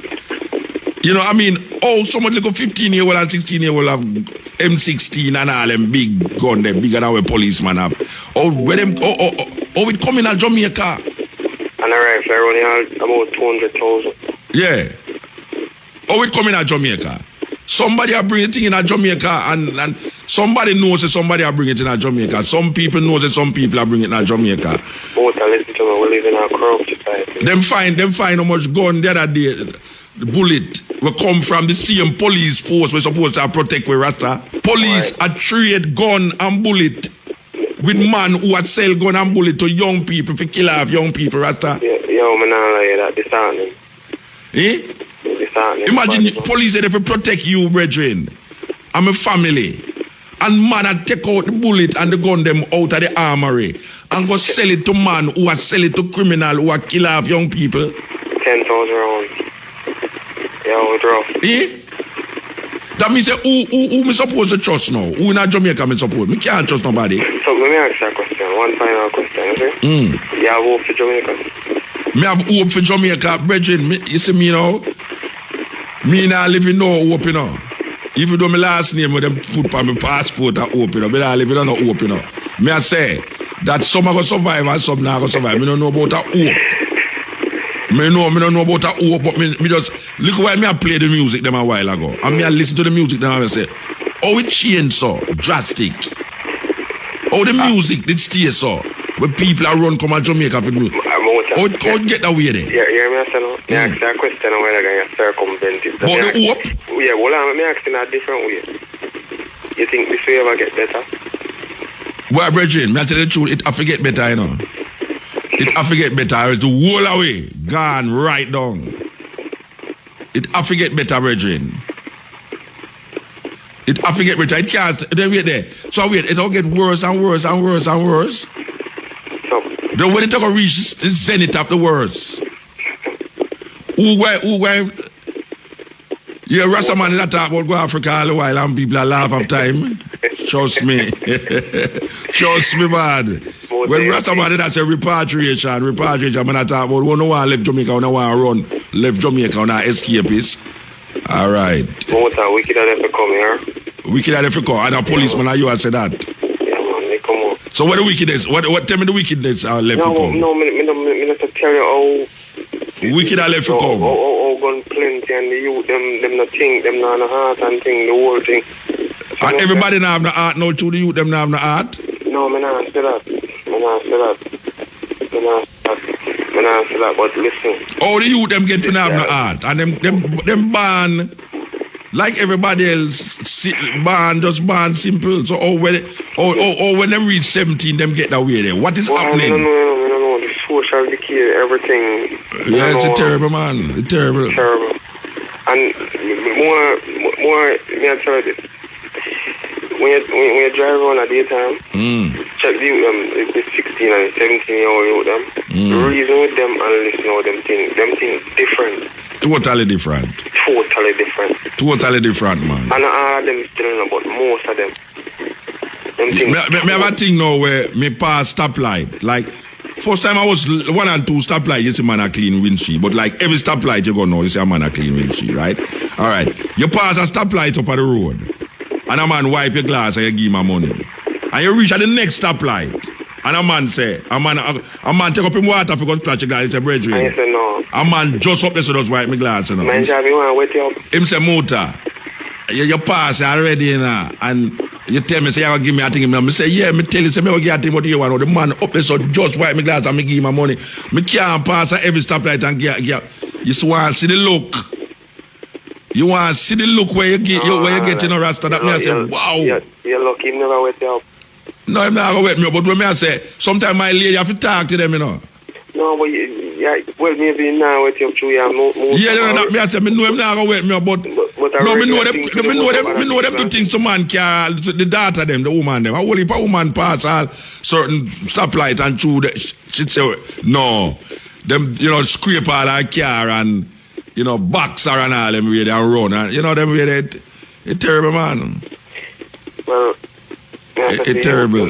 You know, I mean, oh, so much like a 15-year-old and 16-year-old have M16 and all them big gun, they bigger than a policeman have. Oh, where them, it coming at Jamaica. And a rifle only about 200,000. Yeah. Oh, it coming at Jamaica. Somebody are bringing it in at Jamaica and somebody knows that somebody are bringing it in at Jamaica. Some people know that some people are bringing it in at Jamaica. Both are listen to me, we live in a corrupt society. Them find how much gun the other day. The bullet will come from the same police force we're supposed to protect with Rasta. Police are trade gun and bullet with man who are sell gun and bullet to young people for kill off young people, Rasta. Yo, man, I like that. Disheartening. Eh? Disheartening. Imagine police are there to protect you, brethren. I'm a family. And man I take out the bullet and the gun them out of the armory and go sell it to man who are sell it to criminal who are kill off young people. 10,000 rounds. Yeah, we draw. Eh? That means who me supposed to trust now? Who in Jamaica me suppose? Me can't trust nobody. So let me ask you a question. One final question, okay? You have hope for Jamaica? Me have hope for Jamaica, brethren. You see me now? Me not living no hope, you know. Even though my last name with them put on my passport are hope, you know. Me not living no hope, you know. Me I say that some are going to survive and some not going to survive. Me don't know about that hope. Me don't know about that hope, but me just look why me I play the music them a while ago. And me I listen to the music them and I say, oh it changed so drastic. Oh the music did stay so. Where people are run come to Jamaica for music. Oh it get that way there. Yeah, me ask you me ask that question whether you can circumvent it. But the hope? Yeah, well me ask in a different way. You think this will ever get better? Well, brethren, me I tell you the truth, it I forget better, you know. It I forget better, it's the whole away, gone right down. It I forget better, brethren. It I forget better, it can't, then wait there. So wait, it'll get worse and worse and worse and worse. So, then when it will reach the zenith of the worst. Who yeah, Rasta man that talk about go Africa all the while and people are laugh of time. Trust me. Trust me, man. When Rasta man that say repatriation, man I talk about we don't want to leave Jamaica, we don't want to run, left Jamaica on our escapists. All right. What are wicked at if come here? Wicked at if come, and a policeman and you have said that. Yeah, man, they come up. So what the wickedness? What tell me the wickedness left to come? No, me not to tell you how wicked are left to come. Oh, gun plenty and the youth, them not think, them not no heart and thing, the whole thing. And everybody now have no heart now to the youth, them now have no heart? No, me not say that. Me not say that, but listen. Oh, the youth them get to have no heart. And them born like everybody else, born simple. So when them reach 17, them get that way there. What is happening? No. The social decay, everything. Yeah, it's a terrible, man. It's terrible. Terrible. And more, me I tell you this. When you drive around at daytime, check the 16 and 17-year-old youth them. Reason with them and listen to them things. Them things different. Totally different. Totally different, man. And all of them still know, but most of them. Me have a thing now where me pass stoplight. Like, first time I was 1 and 2 stoplight, you see man a clean windshield. But like every stoplight you go now, you see a man a clean windshield, right? All right. You pass a stoplight up on the road. And a man wipe your glass and you give him a money. And you reach at the next stoplight. And a man say, a man take up him water for go splash your glass. He say, brethren. And he say, no. A man just up there so just wipe my glass. You know. Man, Javi, you want to wait you up? Him say, motor. You pass already, you know. And you tell me, say, you going to give me a thing. I say, yeah, me tell you, say, me going to give you a thing, what do you want? The man up there so just wipe my glass and me give him my money. Me can't pass at every stoplight and get. You just want to see the look. You want to see the look where you get in a Rasta. That me I say, wow. You're lucky him never wet you up. No, him never wet me up. But when me I say, sometimes my lady have to talk to them, you know. No, but well, maybe now wet you up through your mouth. Yeah, no, me I say, me know him never wet me up, but no, me know them do things to man can, the daughter them, the woman them. Only if a woman pass all certain stoplight and through the, she'd say, no. Them, you know, scrape all her car and, you know, boxer and all them way they run. And, you know, them way they, it's terrible, man. Well, it's terrible.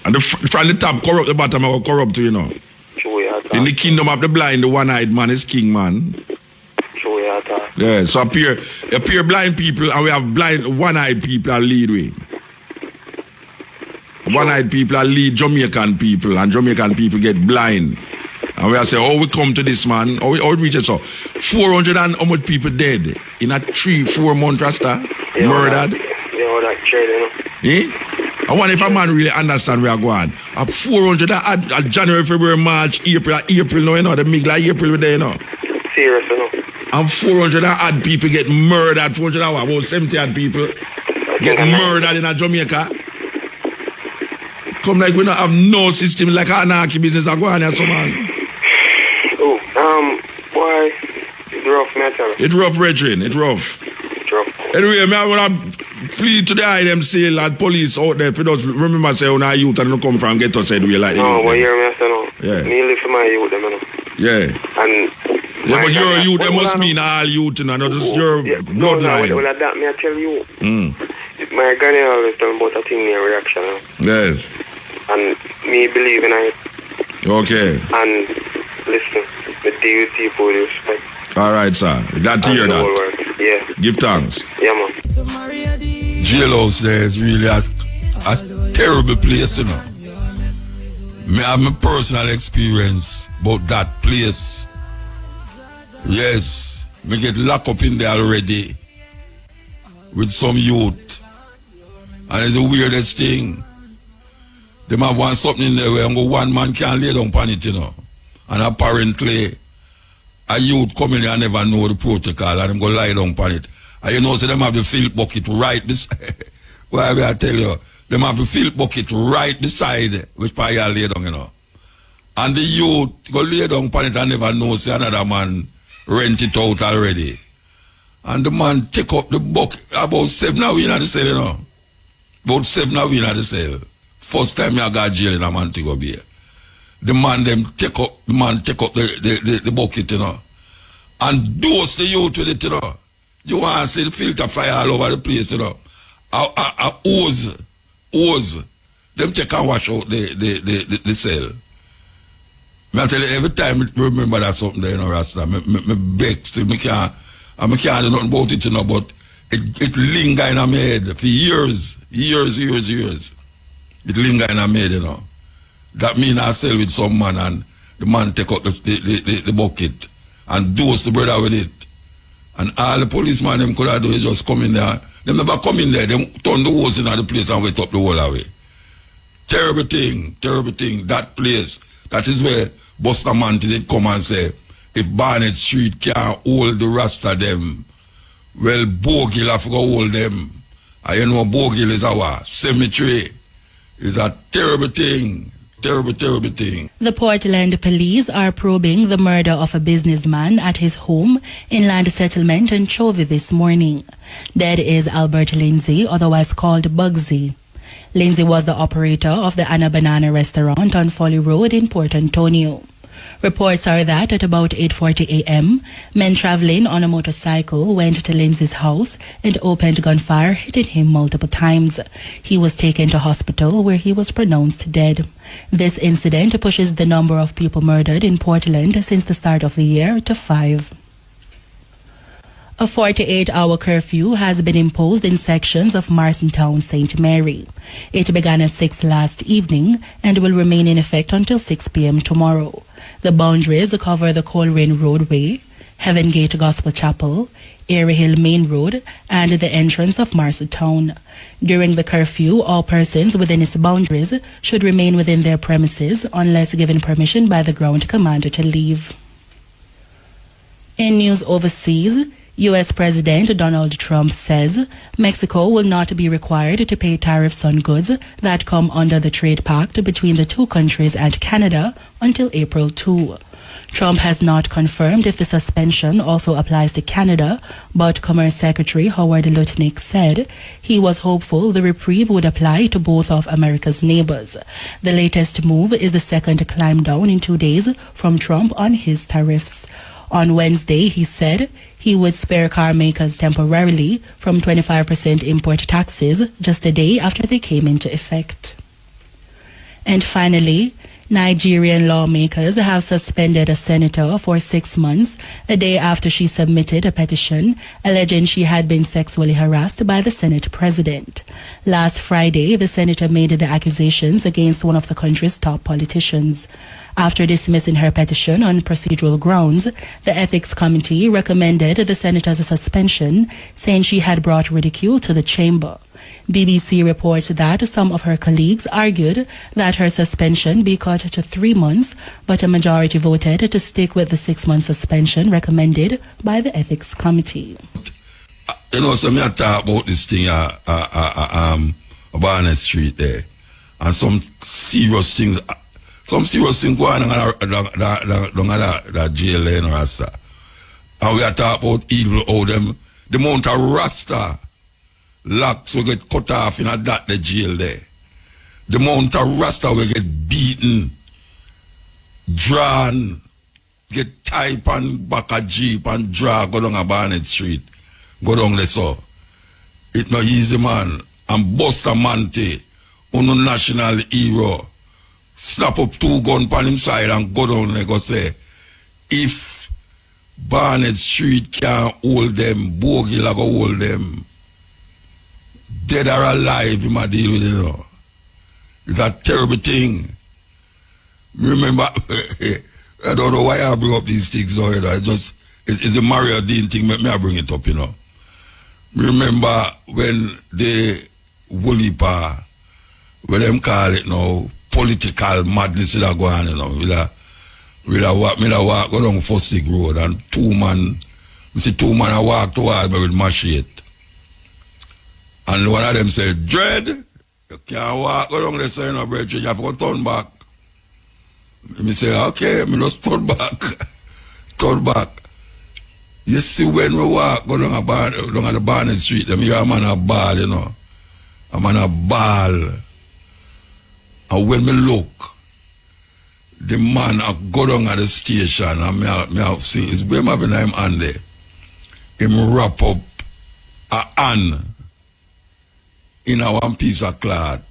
And from the top corrupt, the bottom are corrupt too, you know. True, yeah. In the kingdom of the blind, the one-eyed man is king, man. True, yeah. at all. Yeah, so appear blind people and we have blind one-eyed people that lead way. One-eyed people that lead Jamaican people and Jamaican people get blind. And we are saying, we come to this man, how it reaches so 400 and how much people dead in a 3-4 month rasta, murdered. That trade, Eh? I wonder if a man really understand where I go on. 400 at January, February, March, April now, you know, the middle of April there, you know. Serious, you know. And 400 odd people get murdered, 400 and about 70 odd people get murdered in a Jamaica. Come like we don't have no system like anarchy business that go on here, so man. Boy, it's rough, man. It's rough, brethren, it's rough. Anyway, I want to flee to the item say that police out there, if you don't remember, say, on our youth and don't come from get us said we like no, but you're me, no. Yeah. Me live for my youth, you know. Yeah. And yeah, but your youth, they must mean all youth, you know, not just your bloodline. No, well, that me I tell you. Mm. My granny always tell me about a thing near reaction. Yes. And me believe in it. Okay. And listen, me deal with people with respect. All right, sir. Glad to hear that. Yeah. Give thanks. Yeah, man. Jailhouse there is really a terrible place, you know. I have my personal experience about that place. Yes, me get locked up in there already with some youth. And it's the weirdest thing. They might want something in there where one man can't lay down on it, you know. And apparently, a youth come in there and never know the protocol and them go lie down on it. And you know, so them have the field bucket right beside. Why I tell you, them have the field bucket right beside which part you lay down, you know. And the youth go lay down on it and never know, say another man rent it out already. And the man take up the bucket, about 7 hours in the cell, you know. About 7 hours in the cell. First time I got jail in a Montego Bay. The man take up the bucket, you know. And dose the youth with it, you know. You want to see the filter fly all over the place, you know. A hose. Them take and wash out the cell. I tell you, every time I remember that something there, you know, Rasta, me beg, still, I can't do nothing about it, you know, but it linger in my head for years. It linger in my head, you know. That mean I sell with some man and the man take out the bucket and dose the brother with it. And all the policemen them could have do is just come in there. Them never come in there, them turn the hose in the place and wet up the whole away. Terrible thing. That place, that is where Buster Manti did come and say, if Barnett Street can't hold the Rasta them, well, Bogill have to go hold them. And you know, Bogill is our cemetery. It's a terrible thing. Terrible thing. The Portland police are probing the murder of a businessman at his home in land settlement in Chovy this morning. Dead is Albert Lindsay, otherwise called Bugsy. Lindsay was the operator of the Anna Banana restaurant on Folly Road in Port Antonio. Reports are that at about 8:40 a.m., men traveling on a motorcycle went to Lindsay's house and opened gunfire, hitting him multiple times. He was taken to hospital where he was pronounced dead. This incident pushes the number of people murdered in Portland since the start of the year to 5. A 48-hour curfew has been imposed in sections of Marstontown, St. Mary. It began at 6 last evening and will remain in effect until 6 p.m. tomorrow. The boundaries cover the Coleraine Roadway, Heaven Gate Gospel Chapel, Airy Hill Main Road, and the entrance of Marstontown. During the curfew, all persons within its boundaries should remain within their premises unless given permission by the ground commander to leave. In news overseas, U.S. President Donald Trump says Mexico will not be required to pay tariffs on goods that come under the trade pact between the two countries and Canada until April 2. Trump has not confirmed if the suspension also applies to Canada, but Commerce Secretary Howard Lutnick said he was hopeful the reprieve would apply to both of America's neighbors. The latest move is the second climb down in 2 days from Trump on his tariffs. On Wednesday, he said he would spare car makers temporarily from 25% import taxes just a day after they came into effect. And finally, Nigerian lawmakers have suspended a senator for 6 months, a day after she submitted a petition alleging she had been sexually harassed by the Senate president. Last Friday, the senator made the accusations against one of the country's top politicians. After dismissing her petition on procedural grounds, the Ethics Committee recommended the senator's suspension, saying she had brought ridicule to the chamber. BBC reports that some of her colleagues argued that her suspension be cut to 3 months, but a majority voted to stick with the 6-month suspension recommended by the Ethics Committee. You know, so me talk about this thing Barnett Street there, and some serious things going on that jail there in Rasta. And we are talking about evil, how them, the amount of Rasta locks will get cut off in the jail there. The amount of Rasta will get beaten, drawn, get tied on back a jeep and drag, go down a Barnett Street, go down there so. It's not easy, man. And bust a Monte, on a national hero, snap up 2 guns on him side and go down there, go say, if Barnett Street can't hold them, Bogie will go hold them. Dead or alive, you might deal with it, you know. It's a terrible thing. Remember, I don't know why I bring up these things, though, you know. It's a Mario Dean thing, me I bring it up, you know. Remember when the Woolipa, what them call it now, political madness that go on, you know. Me walk go down Fosdick Road and 2 man, me see 2 man I walk towards me with machete. And one of them said, Dread, you can't walk go down there, so you know, brethren, you have to go turn back. Me say, okay, me just turn back. Turn back. You see when we walk go down the Barnett Street, them hear a man a ball, you know. A man a ball. And when me look, the man a go down at the station and me have seen, it's where my having him hand there. Him wrap up a hand in a one piece of cloth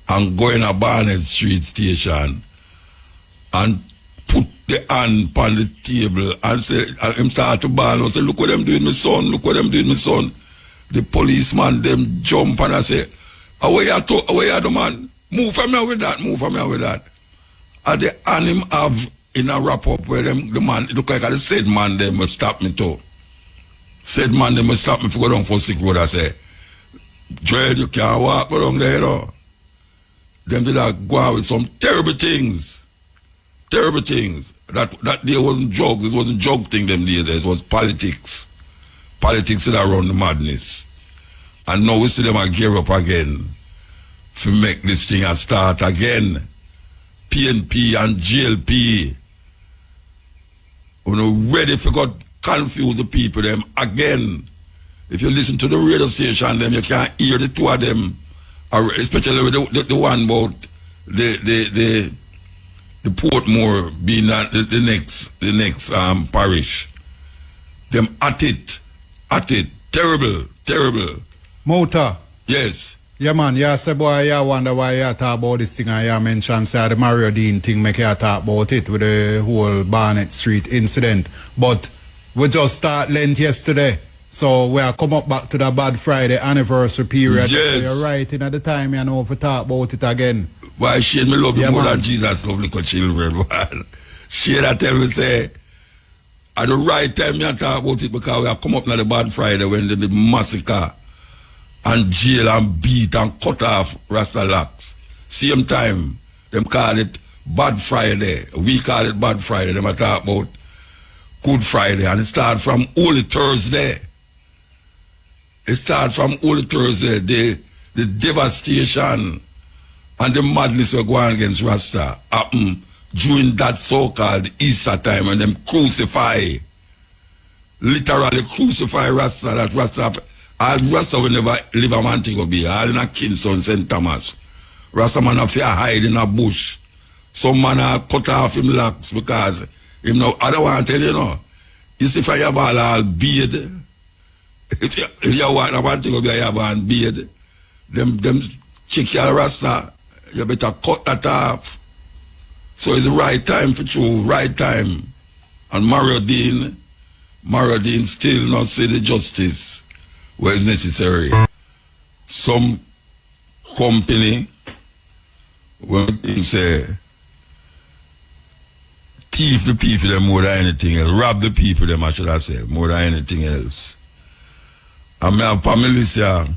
and go in a Barnett Street station and put the hand on the table and say, and him start to bawl and say, look what them doing, my son, look what them doing, my son. The policeman, them jump and I say, away you the man, move from here with that, move from here with that. And the hand him have in a wrap up where them, the man, it look like the said man, them must stop me too. Said man, they must stop me for go down for sick road, I say, Dread, you can't walk around there, you know. Them did go out with some terrible things. Terrible things. That day wasn't drugs, it wasn't drug thing them days, it was politics. Politics that around the madness. And now we see them gear up again to make this thing a start again. PNP and GLP. You know, ready for God confuse the people them again. If you listen to the radio station, them you can't hear the two of them, especially with the one about the Portmore being the next parish. Them at it, terrible. Mota. Yes. Yeah, man, yeah, say boy, yeah, wonder why you talk about this thing and you mentioned say the Mario Dean thing make you talk about it with the whole Barnett Street incident. But we just start Lent yesterday. So we are come up back to the Bad Friday anniversary period. Yes. So you're right in at the time you know if we talk about it again. Why Shane me love you more than Jesus love little children, man. Shane I tell me say at the right time you talk about it because we are come up to the Bad Friday when they did massacre and jail and beat and cut off Rasta locks. Same time, them call it Bad Friday. We call it Bad Friday. Them talk about Good Friday. And it starts from Holy Thursday. It starts from Holy Thursday. The devastation and the madness of going against Rasta happened during that so-called Easter time when them literally crucify Rasta, that Rasta will never live a man thing will be all in a Kingston, St. Thomas. Rasta man have to hide in a bush. Some man cut off him locks because him now, I don't want to tell you, know. You see if I have all beard, if you want a man thing will be a have beard, them chick your Rasta, you better cut that off. So it's the right time for true, right time. And Mario Dean still not see the justice where it's necessary. Some company, when you say, thief the people them more than anything else, rob the people them, I should have said, more than anything else. And me have family, sir.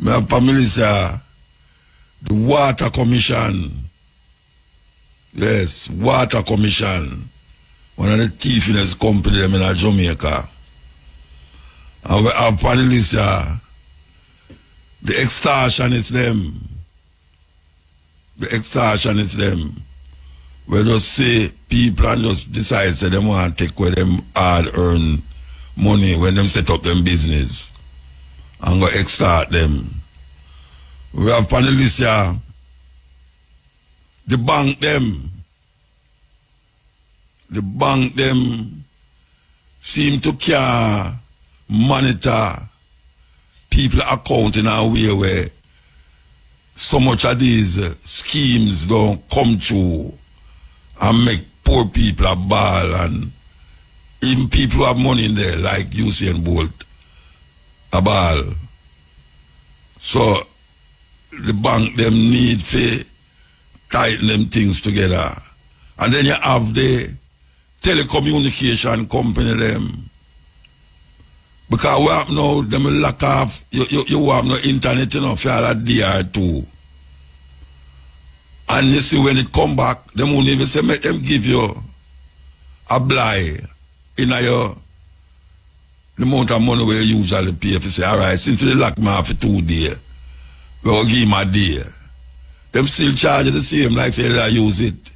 Me have family, sir. The Water Commission. Yes, Water Commission. One of the thiefiness company them in Jamaica. And we have panelists, the extortionists them. The extortionists them. We just say people and just decide say they want to take away them hard earned money when them set up them business and go extort them. We have panelists here. The bank them seem to care monitor people account in a way where so much of these schemes don't come true and make poor people a ball, and even people who have money in there like Usain Bolt a ball. So the bank them need to tighten them things together. And then you have the telecommunication company them. Because we have now, them lack of, you have no internet, you know, for all that DR2. And you see when it come back, them won't even say, make them give you a blight in your, the amount of money we usually pay. If you say, all right, since we lock me off for 2 days, we'll give him a day. Them still charge the same, like say they use it.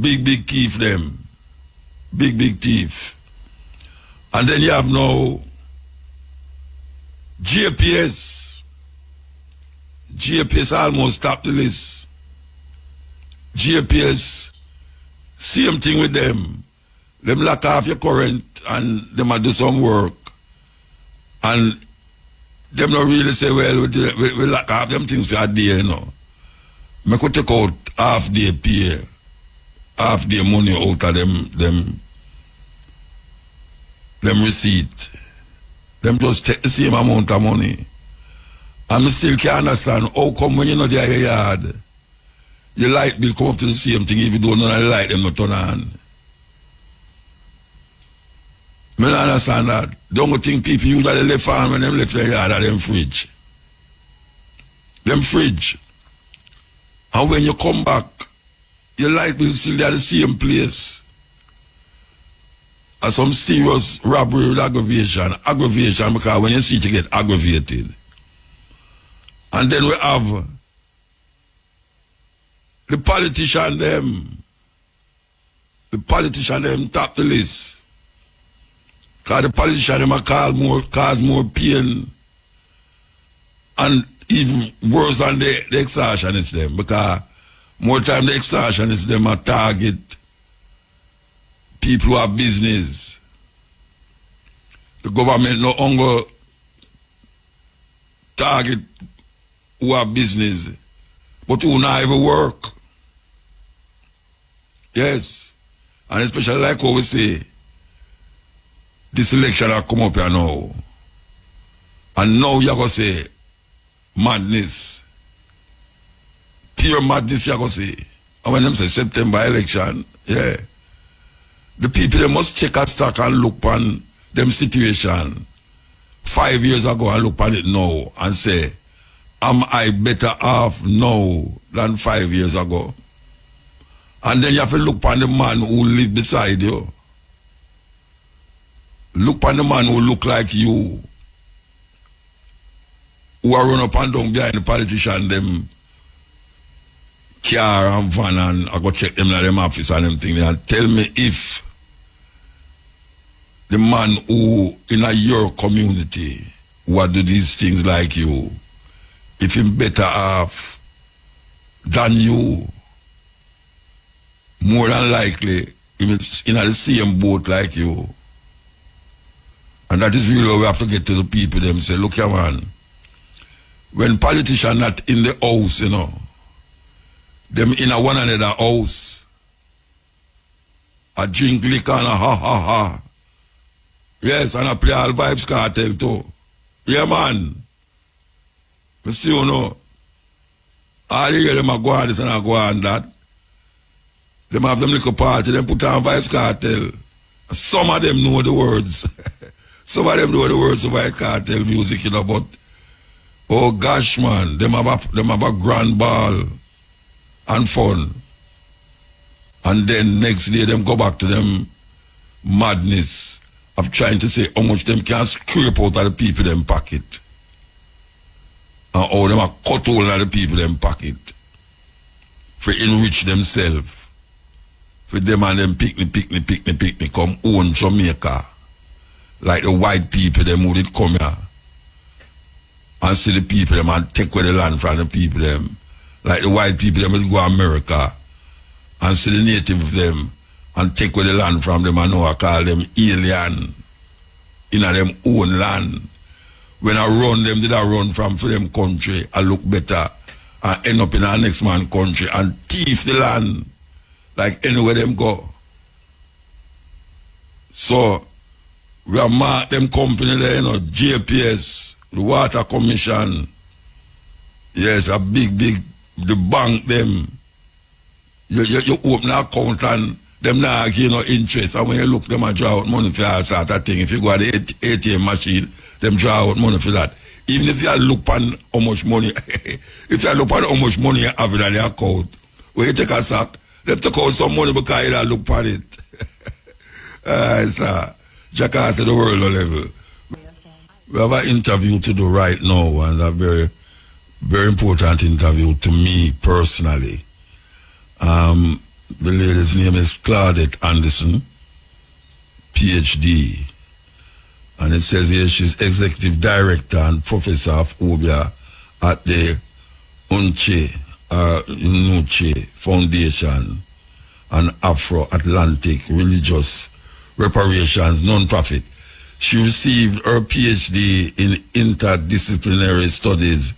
Big thief them. Big thief. And then you have now GPS. GPS almost top the list. GPS, same thing with them. Them lock off your current and them a do some work. And them not really say, well, we lock off them things for a day, you know. I could take out half day pay, half day money out of them receipt. Them just take the same amount of money. And I still can't understand how come when you're not there in your yard, your light bill come up to the same thing even though none of the light them not turn on. I don't understand that. Don't think people usually left on when them left their yard at them fridge. Them fridge. And when you come back, your light bill still there at the same place. And some serious robbery with aggravation. Aggravation because when you see it, you get aggravated. And then we have the politician them. The politician them top the list. Because the politician them cause more pain and even worse than the extortionists them. Because more time the extortionists them are target people who have business. The government no longer target who have business, but who not even work. Yes. And especially like how we say, this election have come up here now. And now you're going to say, madness. Pure madness you're going to say. And when them say September election, yeah. The people, they must check a stock and look on them situation 5 years ago and look on it now and say, am I better off now than 5 years ago? And then you have to look on the man who live beside you. Look on the man who look like you. Who are run up and down behind the politician, them car and van, and I go check them in them office and them thing and tell me if the man who in your community who do these things like you, if him better off than you, more than likely he is in the same boat like you. And that is really what we have to get to the people them say, look here man, when politicians not in the house, you know, them in a one another house. I drink liquor and a ha ha ha. Yes, and I play all Vibes Cartel too. Yeah, man. I see you know. All you hear them a go on this and a go on that. Them have them little party, them put on Vibes Cartel. Some of them know the words. Some of them know the words of Vibes Cartel music, you know, but oh gosh, man, them have a grand ball and fun. And then next day them go back to them madness of trying to say how much them can scrape out of the people them pocket. And how them a cut all of the people them pocket. For enrich themselves. For them and them picnic come own Jamaica. Like the white people them who did come here. And see the people them and take away the land from the people them. Like the white people them will go to America. And see the native of them and take away the land from them and now I call them alien in a them own land. When I run them, did I run from for them country, I look better and end up in our next man country and thief the land like anywhere them go. So we have marked them company there, you know, JPS, the Water Commission. Yes, a big, the bank them. You open an account and them not give no interest. And when you look, them a draw out money for all sort of thing. If you go to the ATM machine, them draw out money for that. Even if you look on how much money, if you look on how much money you have in the account, when you take a sack, them take out some money because you don't look at it. It's a jackass at the world level. We have an interview to do right now, and a very, very important interview to me personally. The lady's name is Claudette Anderson, PhD. And it says here she's Executive Director and Professor of Obia at the Unuche Foundation and Afro-Atlantic Religious Reparations Non-Profit. She received her PhD in Interdisciplinary Studies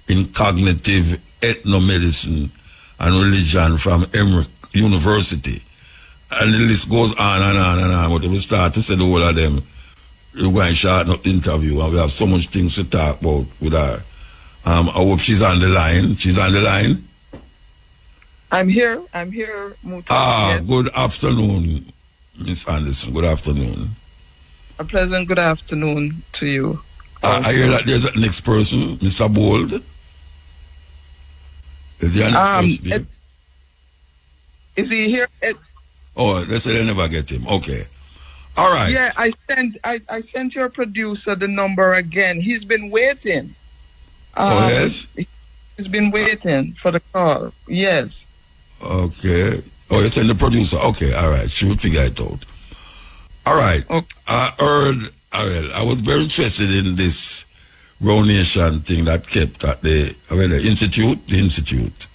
in Cognitive Ethnomedicine and Religion from Emory University. And the list goes on and on and on. But if we start to say the whole of them, we're going to shorten up the interview and we have so much things to talk about with her. I hope she's on the line. She's on the line? I'm here, Muta. Yes. Good afternoon, Miss Anderson. Good afternoon. A pleasant good afternoon to you. I hear that there's a next person, Mr. Bold. Is he person? Is he here? Oh, they said they never get him. Okay. All right. Yeah, I sent your producer the number again. He's been waiting. Oh, yes? He's been waiting for the call. Yes. Okay. Oh, you sent the producer. Okay, all right. She will figure it out. All right. Okay. I heard, I was very interested in this Grow Nation thing that kept at the Institute. The Institute.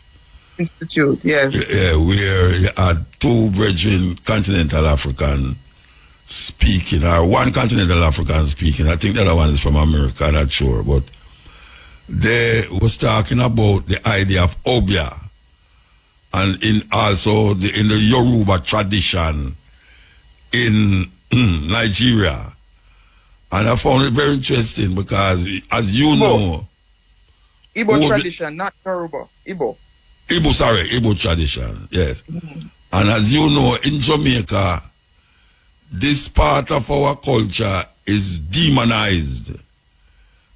Institute, yes. Yeah, where you had two brethren, continental African speaking, or one continental African speaking. I think the other one is from America, I'm not sure. But they was talking about the idea of obia. And in also in the Yoruba tradition in Nigeria. And I found it very interesting because, as you know... Igbo tradition, not Yoruba. Igbo tradition, yes. Mm-hmm. And as you know, in Jamaica, this part of our culture is demonized.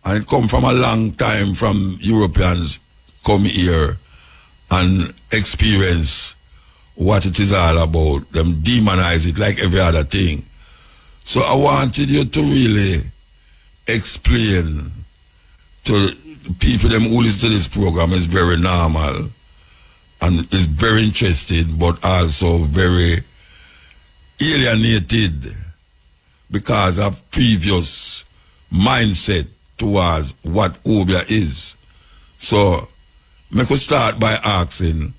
And it comes from a long time from Europeans come here and experience what it is all about. Them demonize it like every other thing. So I wanted you to really explain to the people them who listen to this program is very normal and is very interested but also very alienated because of previous mindset towards what obia is. So me could start by asking,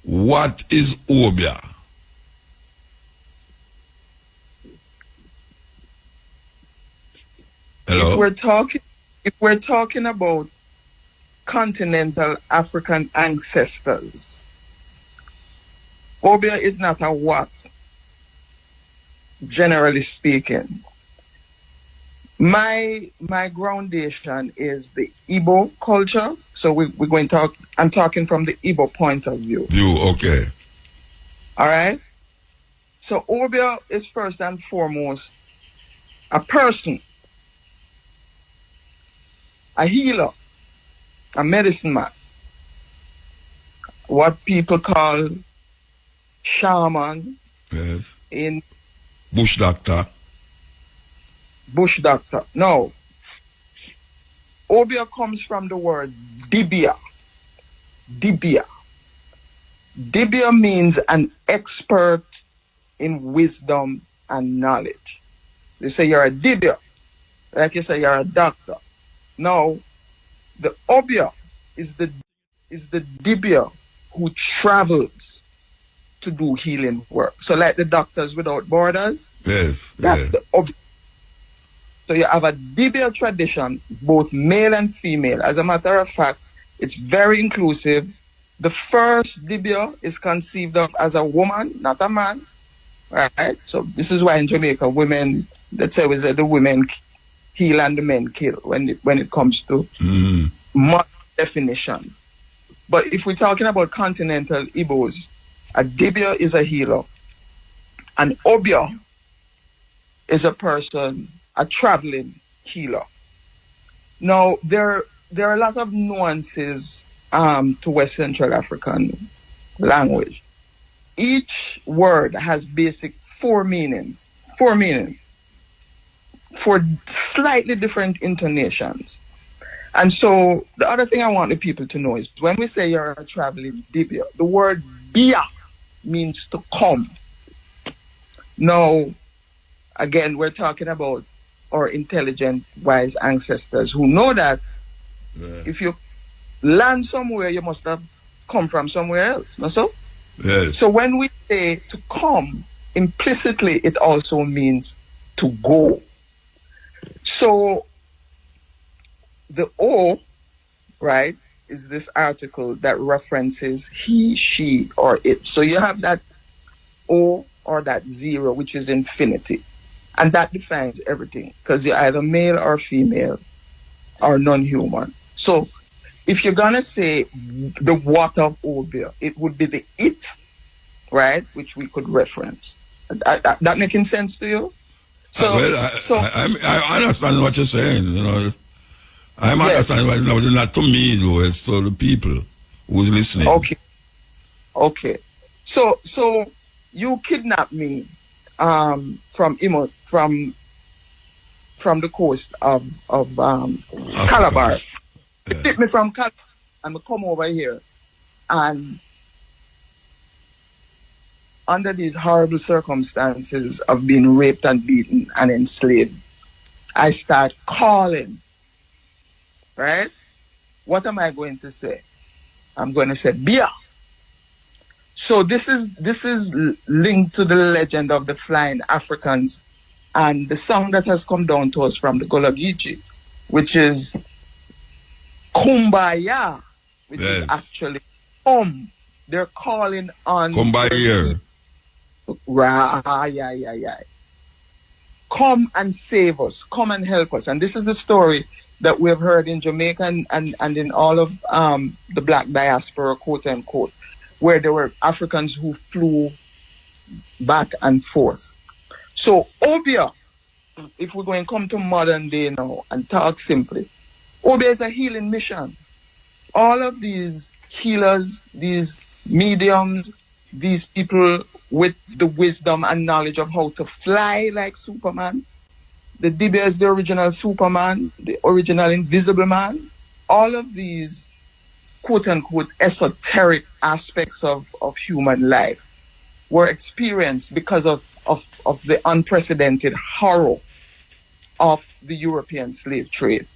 what is obia? Hello? If we're talking about continental African ancestors, Obia is not a what, generally speaking. My groundation is the Igbo culture. So we're going to talk, I'm talking from the Igbo point of view. Okay. All right? So obia is first and foremost a person, a healer, a medicine man, what people call shaman. Yes. In bush doctor. No. Obia comes from the word dibia. Dibia means an expert in wisdom and knowledge. They say you're a dibia, like you say you're a doctor. No, the obia is the dibia who travels to do healing work. So like the Doctors Without Borders, that's the obia. So you have a dibia tradition, both male and female. As a matter of fact, it's very inclusive. The first dibia is conceived of as a woman, not a man. Right? So this is why in Jamaica, women, let's say the women heal and the men kill when it comes to modern definitions. But if we're talking about continental Igbos, a dibia is a healer. An obia is a person, a traveling healer. Now, there are a lot of nuances to West Central African language. Each word has basic four meanings, for slightly different intonations. And so the other thing I want the people to know is when we say you're a traveling dibia, the word bia means to come. Now, again, we're talking about our intelligent, wise ancestors who know that if you land somewhere, you must have come from somewhere else, no so? Yes. So when we say to come, implicitly it also means to go. So the O, right, is this article that references he, she, or it. So you have that O or that zero, which is infinity. And that defines everything, because you're either male or female or non-human. So if you're going to say the what of obia, it would be the it, right, which we could reference. That making sense to you? So, I understand what you're saying, you know. I'm understanding what it's not to me, though, it's to the people who's listening. Okay. So you kidnapped me from the coast of Calabar. You picked me from Calabar and I come over here, and under these horrible circumstances of being raped and beaten and enslaved, I start calling, right? What am I going to say? I'm going to say Bia. So this is linked to the legend of the flying Africans and the song that has come down to us from the Gulagiji, which is Kumbaya, which is actually they're calling on Kumbaya. Right. Come and save us. Come and help us. And this is a story that we have heard in Jamaica and in all of the black diaspora, quote unquote, where there were Africans who flew back and forth. So obia, if we're going to come to modern day now and talk simply, obia is a healing mission. All of these healers, these mediums, these people with the wisdom and knowledge of how to fly like Superman. The dibia is the original Superman, the original Invisible Man. All of these quote-unquote esoteric aspects of human life were experienced because of the unprecedented horror of the European slave trade.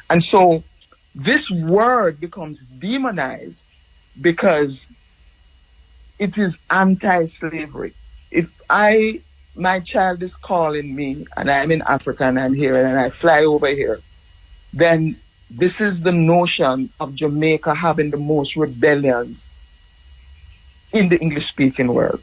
And so this word becomes demonized because it is anti-slavery. If my child is calling me and I'm in Africa and I'm here and I fly over here, then this is the notion of Jamaica having the most rebellions in the English-speaking world,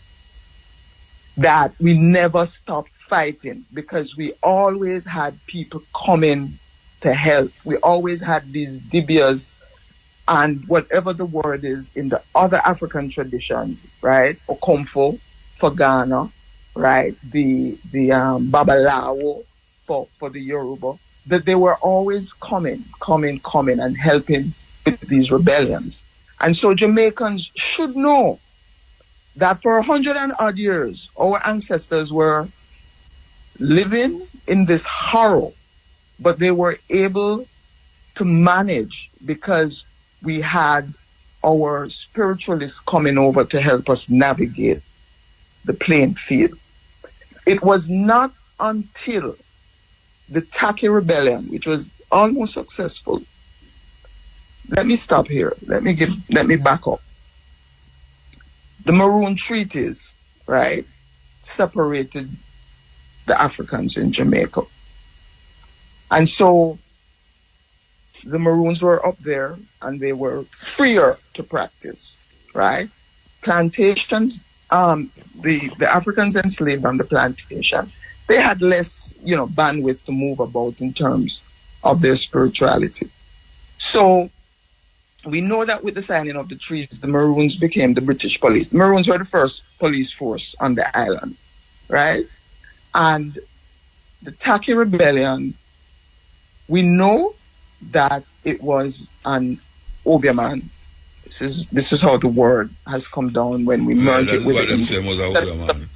that we never stopped fighting because we always had people coming to help. We always had these dibias and whatever the word is in the other African traditions, right? Okomfo for Ghana, right? The Babalawo for the Yoruba, that they were always coming and helping with these rebellions. And so Jamaicans should know that for 100 and odd years, our ancestors were living in this horror, but they were able to manage because we had our spiritualists coming over to help us navigate the playing field. It was not until the Taki Rebellion, which was almost successful. Let me stop here. Let me back up. The Maroon Treaties, right, separated the Africans in Jamaica. And so the Maroons were up there and they were freer to practice, right? Plantations, the Africans enslaved on the plantation, they had less, bandwidth to move about in terms of their spirituality. So we know that with the signing of the treaties, the Maroons became the British police. The Maroons were the first police force on the island, right? And the Taki Rebellion, we know that it was an obia man. This is how the word has come down when we merge it with what them saying was a obia man.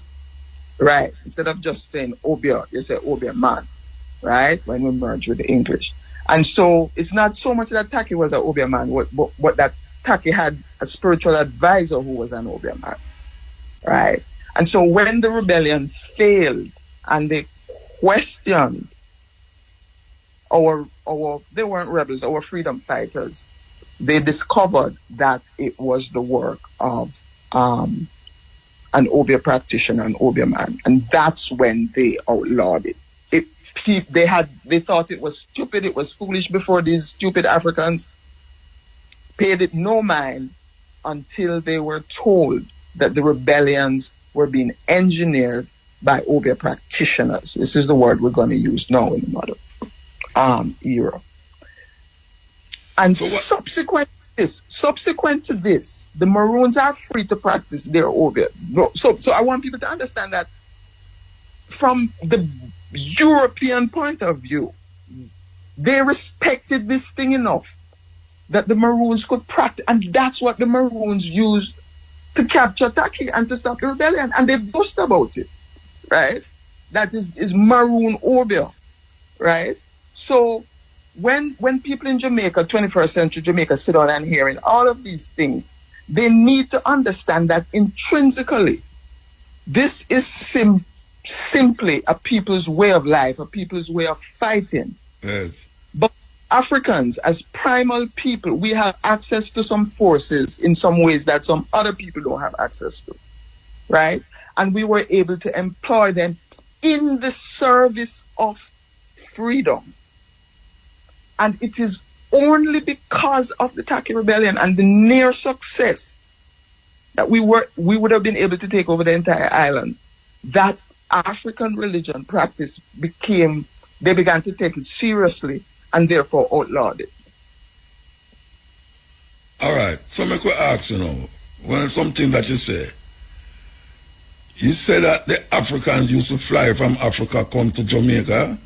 Right. Instead of just saying obia, you say obia man, right? When we merge with the English. And so it's not so much that Taki was an obia man, but that Taki had a spiritual advisor who was an obia man, right? And so when the rebellion failed and they questioned they weren't rebels, our freedom fighters, they discovered that it was the work of an obia practitioner, an obia man, and that's when they outlawed it. They thought it was stupid, it was foolish before these stupid Africans paid it no mind until they were told that the rebellions were being engineered by obia practitioners. This is the word we're going to use now in the modern era. And so subsequent to this, the Maroons are free to practice their obia. So I want people to understand that from the European point of view, they respected this thing enough that the Maroons could practice, and that's what the Maroons used to capture Taki and to stop the rebellion, and they boast about it, right? That is Maroon obia, right? So when people in Jamaica, 21st century Jamaica, sit down and hearing all of these things, they need to understand that intrinsically, this is simply a people's way of life, a people's way of fighting. Yes. But Africans, as primal people, we have access to some forces in some ways that some other people don't have access to, right? And we were able to employ them in the service of freedom. And it is only because of the Taki Rebellion and the near success that we would have been able to take over the entire island, that African religion practice they began to take it seriously and therefore outlawed it. All right, so I could ask something that you say. You said that the Africans used to fly from Africa, come to Jamaica?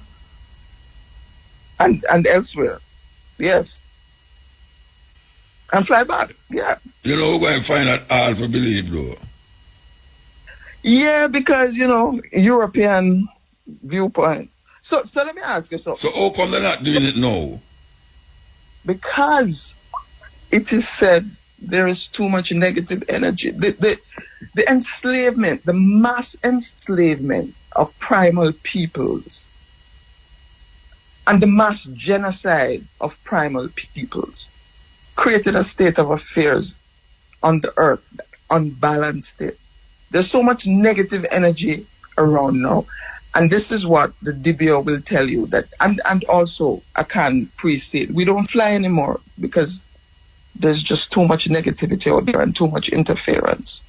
And elsewhere, yes. And fly back, yeah. We're going to find that hard to believe, though. Yeah, because, European viewpoint. So let me ask you something. So how come they're not doing it now? Because it is said there is too much negative energy. The enslavement, the mass enslavement of primal peoples and the mass genocide of primal peoples created a state of affairs on the earth, unbalanced state. There's so much negative energy around now. And this is what the DBO will tell you, that, and also I can pre-state, we don't fly anymore because there's just too much negativity out there and too much interference.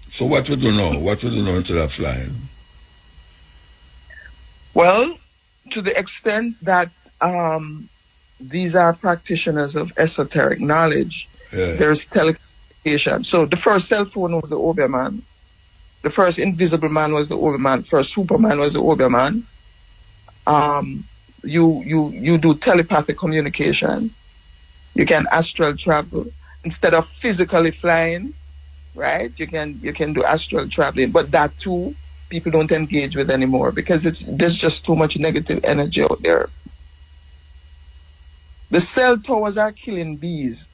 So what we do now? What we do now instead of flying? Well, to the extent that these are practitioners of esoteric knowledge, there's telecommunication. So the first cell phone was the obia man. The first invisible man was the obia man. First Superman was the obia man. You do telepathic communication. You can astral travel instead of physically flying, right? You can do astral traveling, but that too people don't engage with anymore because there's just too much negative energy out there. The cell towers are killing bees,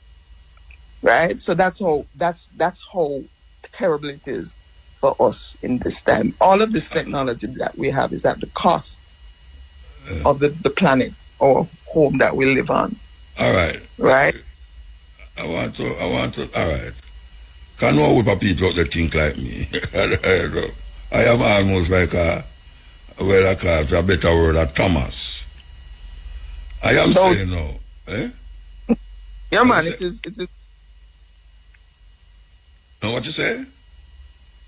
right? So that's how terrible it is for us in this time. All of this technology that we have is at the cost of the planet or home that we live on. All right. Right? I want to, all right. Can no group of people out there think like me? I am almost like a better word, a Thomas. I am saying no. Eh? Yeah, man, it is. No, what you say?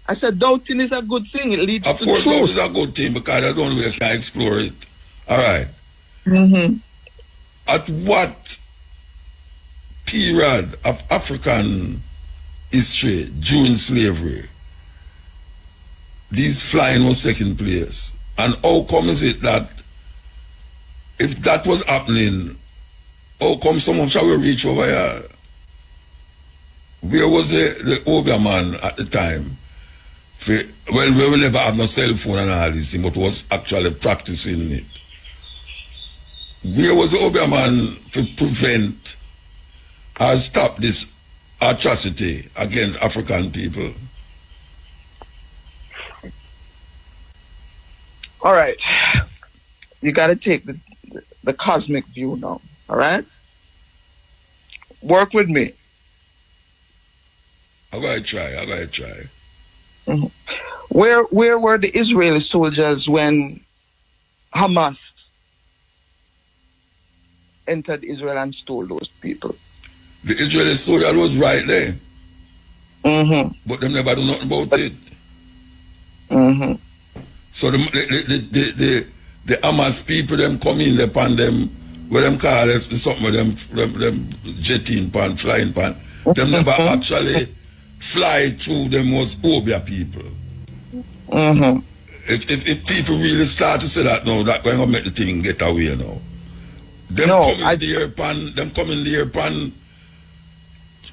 I said doubting is a good thing. It leads to truth. Of course, doubt is a good thing because I don't know where I can explore it. All right. Mm-hmm. At what period of African history during slavery these flying was taking place? And how come is it that if that was happening, how come some of shall we reach over here? Where was the obia man at the time? Well, we will never have no cell phone and all this thing, but was actually practicing it. Where was the obia man to prevent or stop this atrocity against African people? All right. You got to take the cosmic view now. All right? Work with me. I gotta try. Mm-hmm. Where were the Israeli soldiers when Hamas entered Israel and stole those people? The Israeli soldier was right there. Mm-hmm. But them never do nothing about it. Mm-hmm. So the Hamas people, them come in upon them, what them call it, something with them jetting pan, flying pan. Them never actually fly through them was obia people. Mm-hmm. If people really start to say that now, that going to make the thing get away now. Them coming there pan,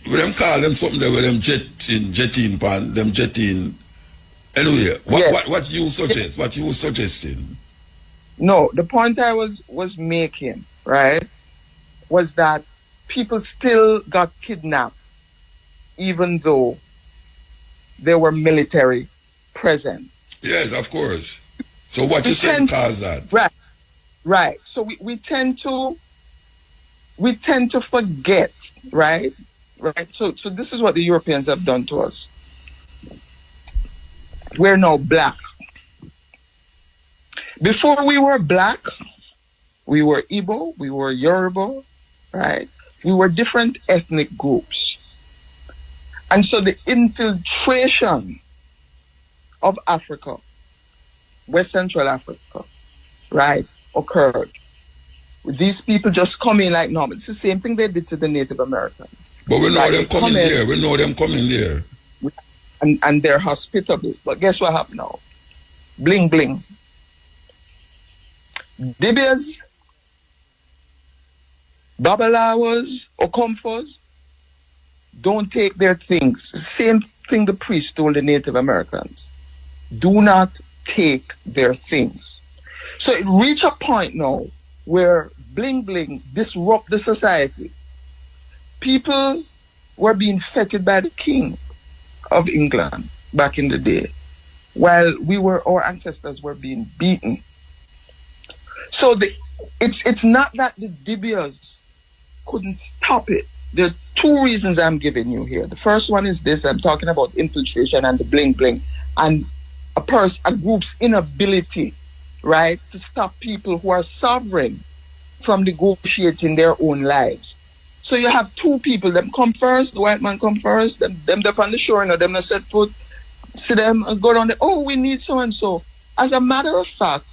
what them call them something there with them jetting pan, them jetting. Anyway, what you suggest? What you suggesting? No, the point I was making, right, was that people still got kidnapped even though there were military present. Yes, of course. So what you saying cause that? Right. So we tend to forget, right? So this is what the Europeans have done to us. We're now black. Before we were black, we were Igbo, we were Yoruba, right? We were different ethnic groups. And so the infiltration of Africa, West Central Africa, right, occurred. These people just come in like normal. It's the same thing they did to the Native Americans. But we know them coming there. We know them coming there. And they're hospitable. But guess what happened now? Bling, bling. Dibias, Babalawas, Okomfos, don't take their things. Same thing the priest told the Native Americans. Do not take their things. So it reached a point now where bling bling disrupt the society. People were being feted by the king of England back in the day, while our ancestors were being beaten. So it's not that the Dibias couldn't stop it. There are two reasons I'm giving you here. The first one is this: I'm talking about infiltration and the bling bling, and a group's inability, right, to stop people who are sovereign from negotiating their own lives. So you have two people, them come first, the white man come first, them up on the shore, them not set foot, see them and go down there, oh, we need so and so. As a matter of fact,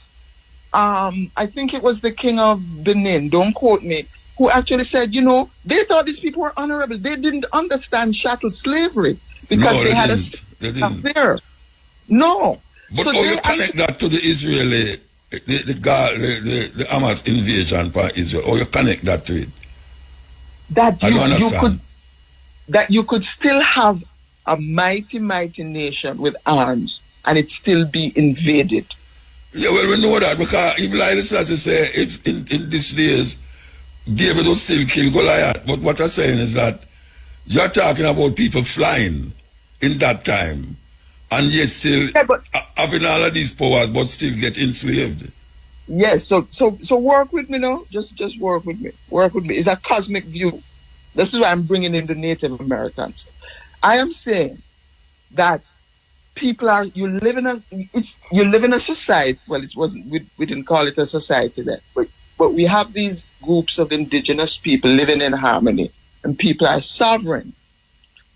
I think it was the king of Benin, don't quote me, who actually said, you know, they thought these people were honorable. They didn't understand chattel slavery because they had didn't. there. No. But so how you connect that to the Israeli, the Hamas invasion by Israel? How you connect that to it? That you could still have a mighty, mighty nation with arms and it still be invaded. Yeah, well, we know that because even like the say, if in these days, David will still kill Goliath. But what I'm saying is that you're talking about people flying in that time and yet still having all of these powers but still get enslaved. Yes, so work with me now. Just work with me. Work with me. It's a cosmic view. This is why I'm bringing in the Native Americans. I am saying that you live in a society. Well, it wasn't. We didn't call it a society then, but we have these groups of indigenous people living in harmony, and people are sovereign.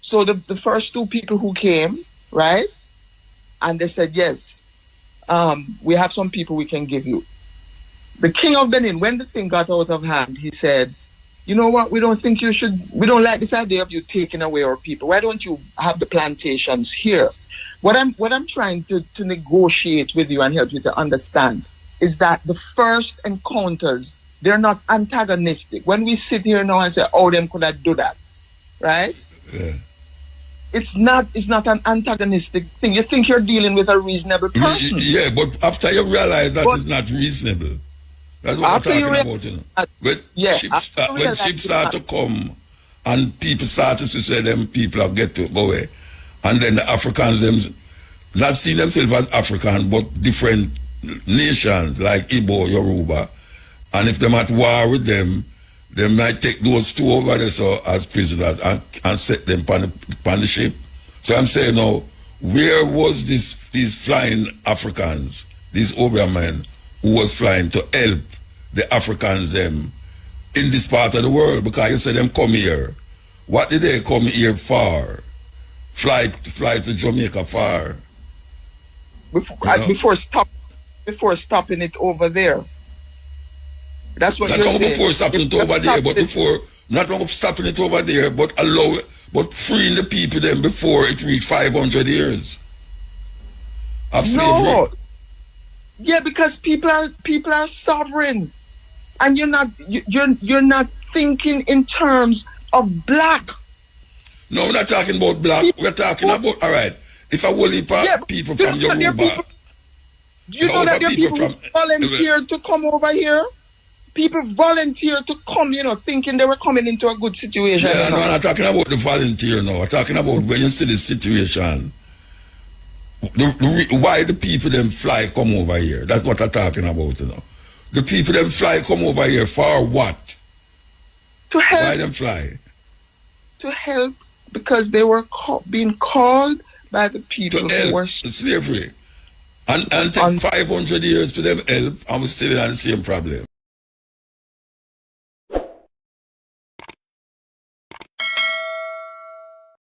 So the first two people who came, right, and they said yes, we have some people we can give you. The king of Benin, when the thing got out of hand, he said, you know what, we don't like this idea of you taking away our people. Why don't you have the plantations here? What I'm trying to negotiate with you and help you to understand is that the first encounters, they're not antagonistic. When we sit here now and say, oh, them could have do that, right? Yeah. It's not an antagonistic thing. You think you're dealing with a reasonable person. Yeah, but after you realize that it's not reasonable, that's what I'm talking about, you know. When ships start to come and people start to say them people are get to go away, and then the Africans them not see themselves as African but different nations like Igbo, Yoruba, and if them at war with them, they might take those two over there so as prisoners and set them on the ship. So I'm saying now, where was these flying Africans, these obia men who was flying to help the Africans them in this part of the world? Because you said them come here. What did they come here for? Fly to Jamaica for? Before stopping it over there. That's what you're saying. Before stopping it over there, but before not long stopping it over there, but freeing the people then before it reached 500 years of slavery. No. Yeah, because people are sovereign, and you're not thinking in terms of black. No, we're not talking about black. We're talking about, all right, it's a whole heap of people from Yoruba. You know that there are people who volunteered to come over here? People volunteered to come, thinking they were coming into a good situation. Yeah, no, I'm not talking about the volunteer now. I'm talking about when you see the situation. Why the people them fly come over here? That's what I'm talking about, The people them fly come over here for what? To help. Why them fly? To help, because they were being called by the people to help who were slavery. And take 500 years for them help, and we're still in the same problem.